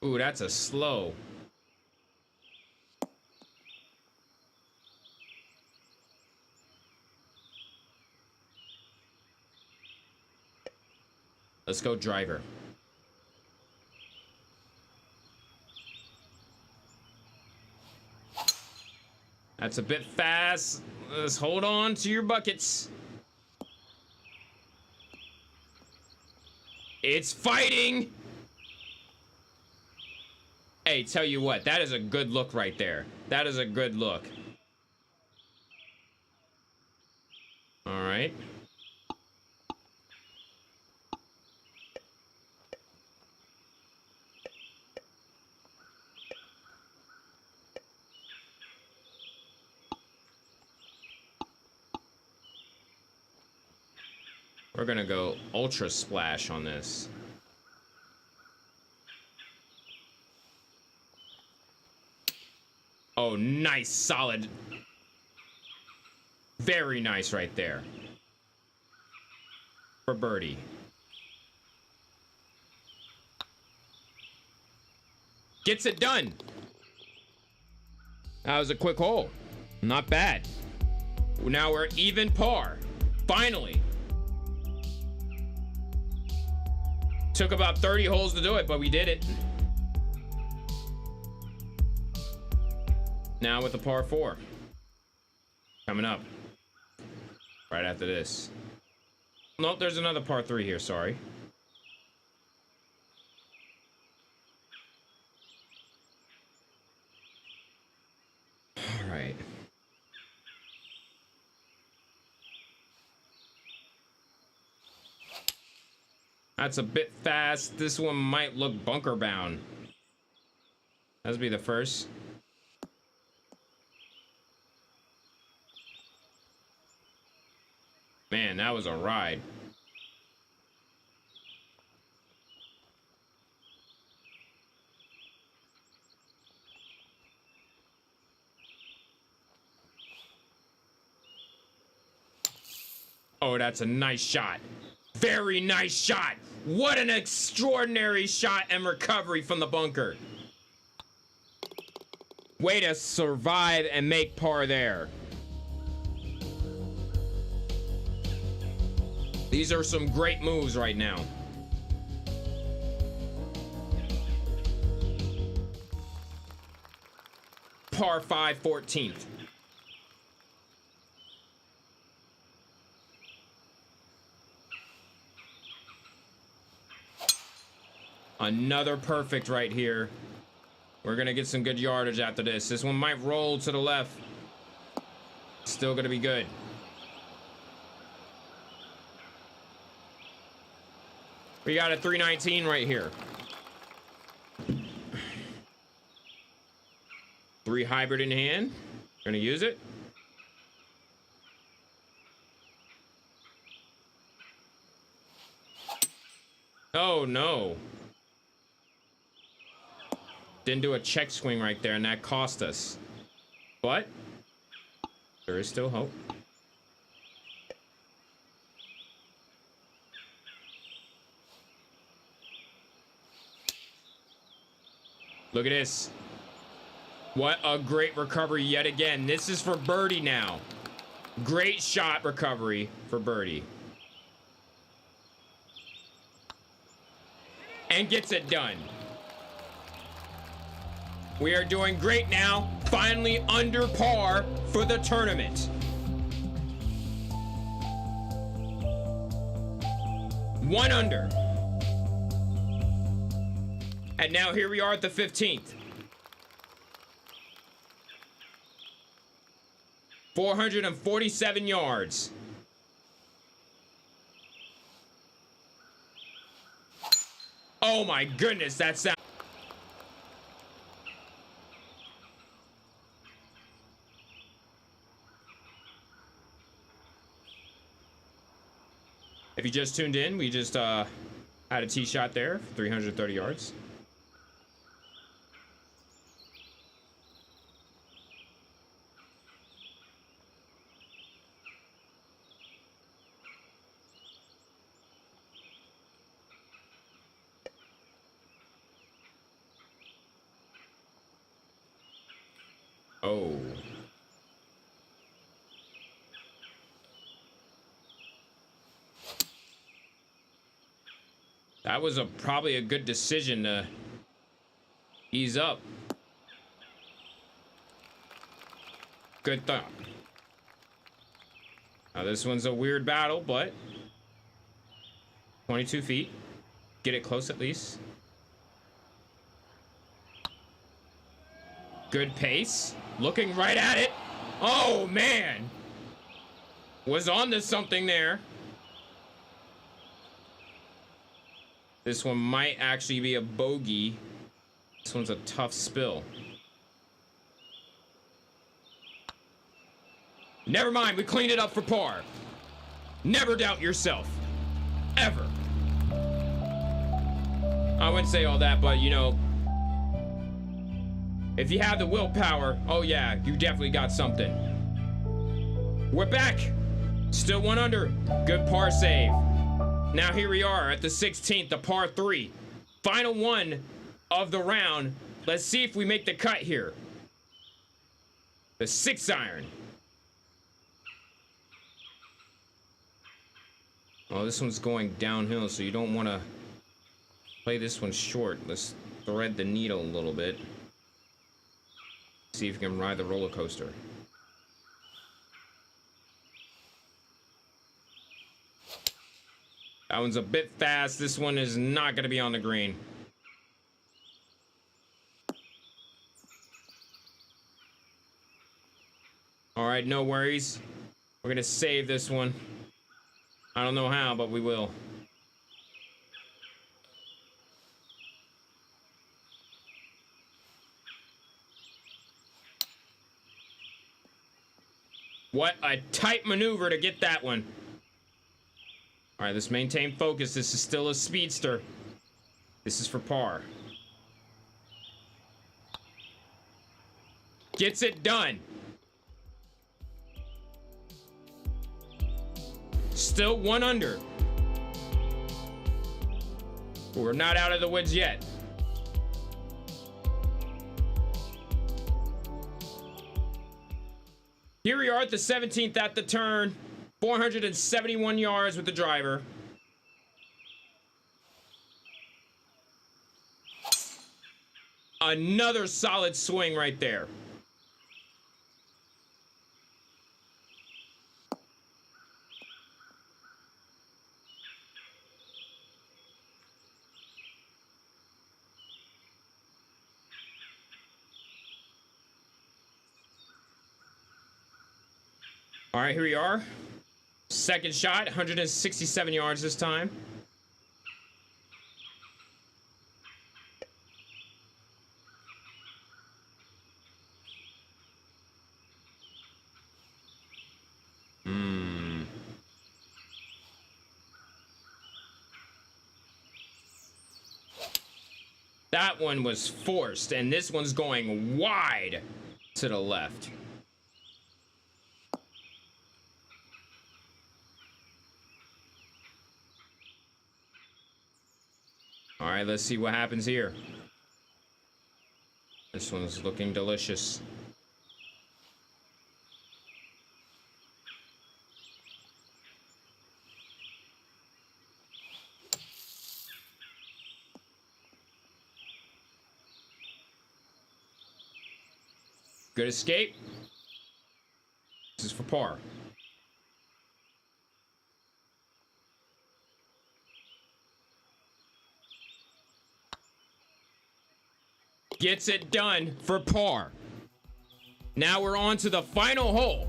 Ooh, that's a slow. Let's go driver. That's a bit fast. Let's hold on to your buckets. It's fighting. Hey, tell you what, that is a good look right there. That is a good look. All right. We're gonna go ultra splash on this. Oh, nice, solid. Very nice right there. For birdie. Gets it done. That was a quick hole. Not bad. Now we're even par. Finally. Took about 30 holes to do it, but we did it. Now with the par 4 coming up right after this. Nope, there's another par 3 here, sorry. All right. That's a bit fast. This one might look bunker bound. That'll be the first. Man, that was a ride. Oh, that's a nice shot. Very nice shot. What an extraordinary shot and recovery from the bunker. Way to survive and make par there. These are some great moves right now. Par 5, 14th. Another perfect right here. We're gonna get some good yardage after this. This one might roll to the left. Still gonna be good. We got a 319 right here. 3 hybrid in hand. Gonna use it. Oh no. Didn't do a check swing right there, and that cost us. But there is still hope. Look at this. What a great recovery yet again. This is for birdie now. Great shot recovery for birdie. And gets it done. We are doing great now. Finally under par for the tournament. One under. And now here we are at the 15th. 447 yards. Oh my goodness, that's that. If you just tuned in, we just had a tee shot there for 330 yards. Oh. That was probably a good decision to ease up. Good thought. Now this one's a weird battle, but 22 feet. Get it close at least. Good pace. Looking right at it. Oh, man. Was on to something there. This one might actually be a bogey. This one's a tough spill. Never mind, we cleaned it up for par. Never doubt yourself. Ever. I wouldn't say all that, but you know, if you have the willpower, oh yeah, you definitely got something. We're back. Still one under. Good par save. Now here we are at the 16th, the par 3. Final one of the round. Let's see if we make the cut here. The 6-iron. Oh, this one's going downhill, so you don't want to play this one short. Let's thread the needle a little bit. See if you can ride the roller coaster. That one's a bit fast. This one is not going to be on the green. All right, no worries. We're going to save this one. I don't know how, but we will. What a tight maneuver to get that one. All right, let's maintain focus. This is still a speedster. This is for par. Gets it done. Still one under. We're not out of the woods yet. Here we are at the 17th at the turn. 471 yards with the driver. Another solid swing right there. All right, here we are. Second shot, 167 yards this time. That one was forced, and this one's going wide to the left. All right, let's see what happens here. This one's looking delicious. Good escape. This is for par. Gets it done for par. Now we're on to the final hole.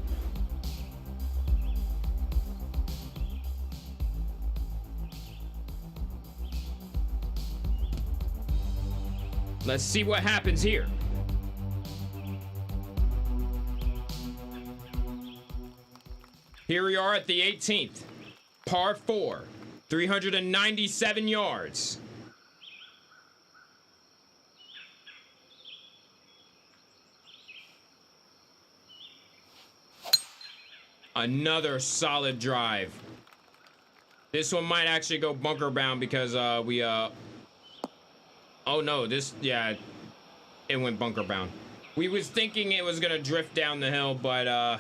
Let's see what happens here. Here we are at the 18th. Par 4. 397 yards. Another solid drive. This one might actually go bunker bound because oh no, it went bunker bound. We was thinking it was gonna drift down the hill, but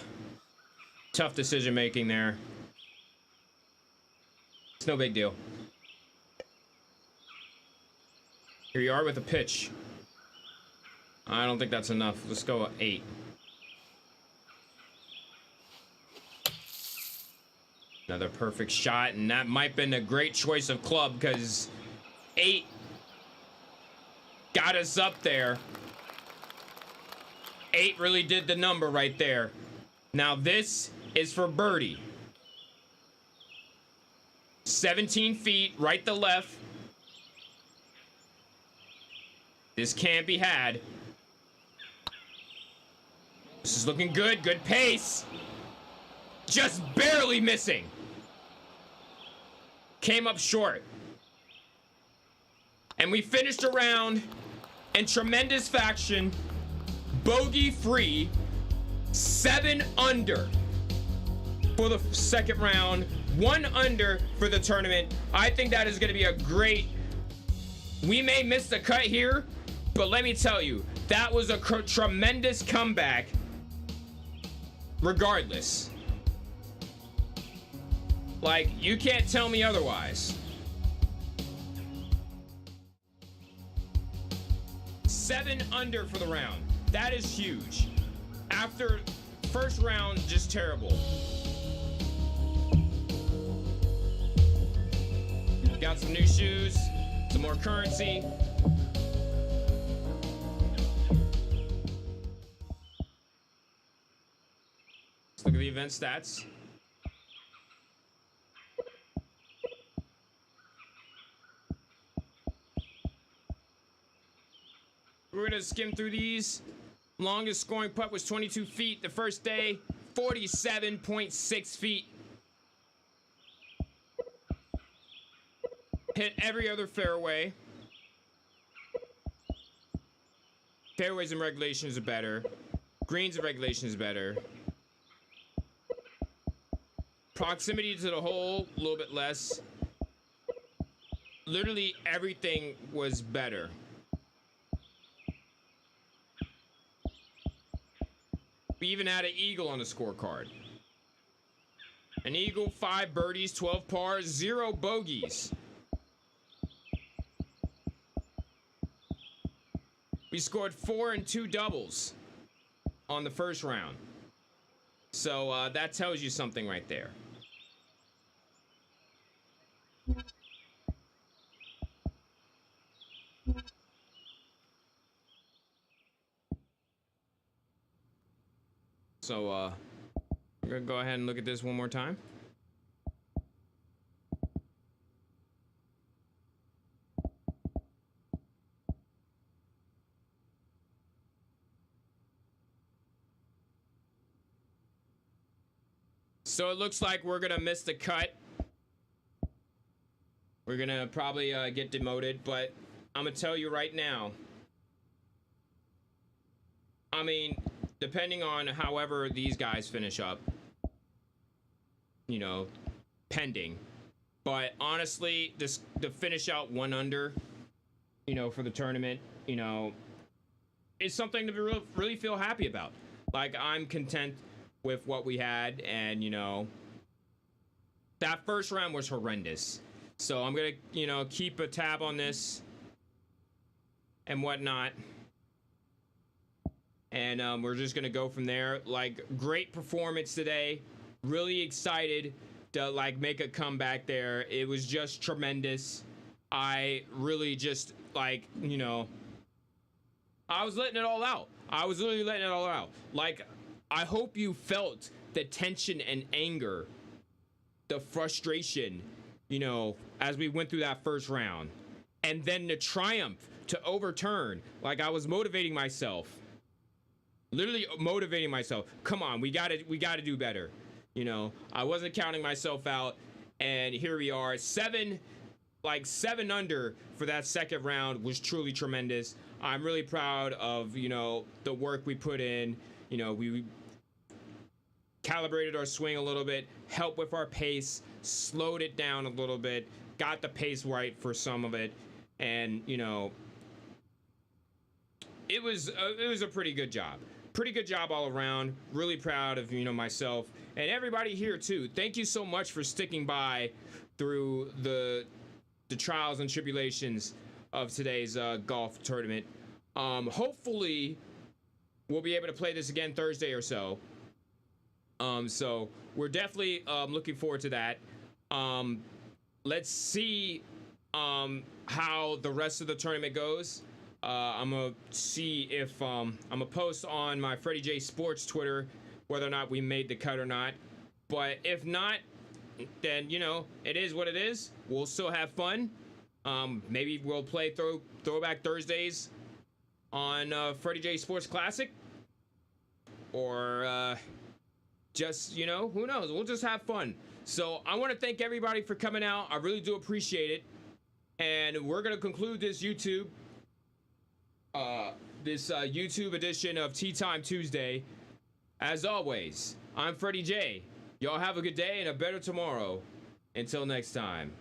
tough decision making there. It's no big deal. Here you are with a pitch. I don't think that's enough. Let's go 8. Another perfect shot, and that might have been a great choice of club because 8 got us up there. 8 really did the number right there. Now this is for birdie. 17 feet, right to left. This can't be had. This is looking good. Good pace. Just barely missing. Came up short. And we finished a round in tremendous fashion. Bogey free. 7 under for the second round. 1 under for the tournament. I think that is going to be a great... We may miss the cut here, but let me tell you, that was a tremendous comeback regardless. Like, you can't tell me otherwise. 7 under for the round. That is huge. After first round, just terrible. Got some new shoes, some more currency. Let's look at the event stats. We're gonna skim through these. Longest scoring putt was 22 feet the first day, 47.6 feet. Hit every other fairway. Fairways and regulations are better. Greens and regulations better. Proximity to the hole, a little bit less. Literally everything was better. We even had an eagle on the scorecard. An eagle, 5 birdies, 12 pars, 0 bogeys. We scored 4 and 2 doubles on the first round. So that tells you something right there. So we're gonna go ahead and look at this one more time. So it looks like we're gonna miss the cut. We're gonna probably get demoted, but I'm gonna tell you right now. I mean, depending on however these guys finish up, you know, pending. But honestly, the finish out 1 under, you know, for the tournament, you know, is something to really feel happy about. Like, I'm content with what we had, and you know, that first round was horrendous. So I'm gonna, you know, keep a tab on this and whatnot, and we're just gonna go from there. Like, great performance today. Really excited to like make a comeback there. It was just tremendous. I really just, like, you know, I was letting it all out. I was literally letting it all out. Like, I hope you felt the tension and anger, the frustration, you know, as we went through that first round. And then the triumph to overturn. Like, I was motivating myself. Literally motivating myself. Come on, we gotta do better. You know, I wasn't counting myself out. And here we are. 7 under for that second round was truly tremendous. I'm really proud of, you know, the work we put in. You know, we calibrated our swing a little bit, helped with our pace, slowed it down a little bit, got the pace right for some of it, and you know, it was a pretty good job. Pretty good job all around. Really proud of, you know, myself and everybody here too. Thank you so much for sticking by through the trials and tribulations of today's golf tournament. Hopefully we'll be able to play this again Thursday or so. So we're definitely looking forward to that. Let's see how the rest of the tournament goes. I'm gonna see if I'm gonna post on my Fretty J Sports Twitter whether or not we made the cut or not. But if not, then you know, it is what it is. We'll still have fun. Maybe we'll play Throwback Thursdays on Fretty J Sports Classic, or just, you know, who knows? We'll just have fun. So I want to thank everybody for coming out. I really do appreciate it. And we're gonna conclude this YouTube edition of Tea Time Tuesday. As always, I'm Fretty J. Y'all have a good day and a better tomorrow. Until next time.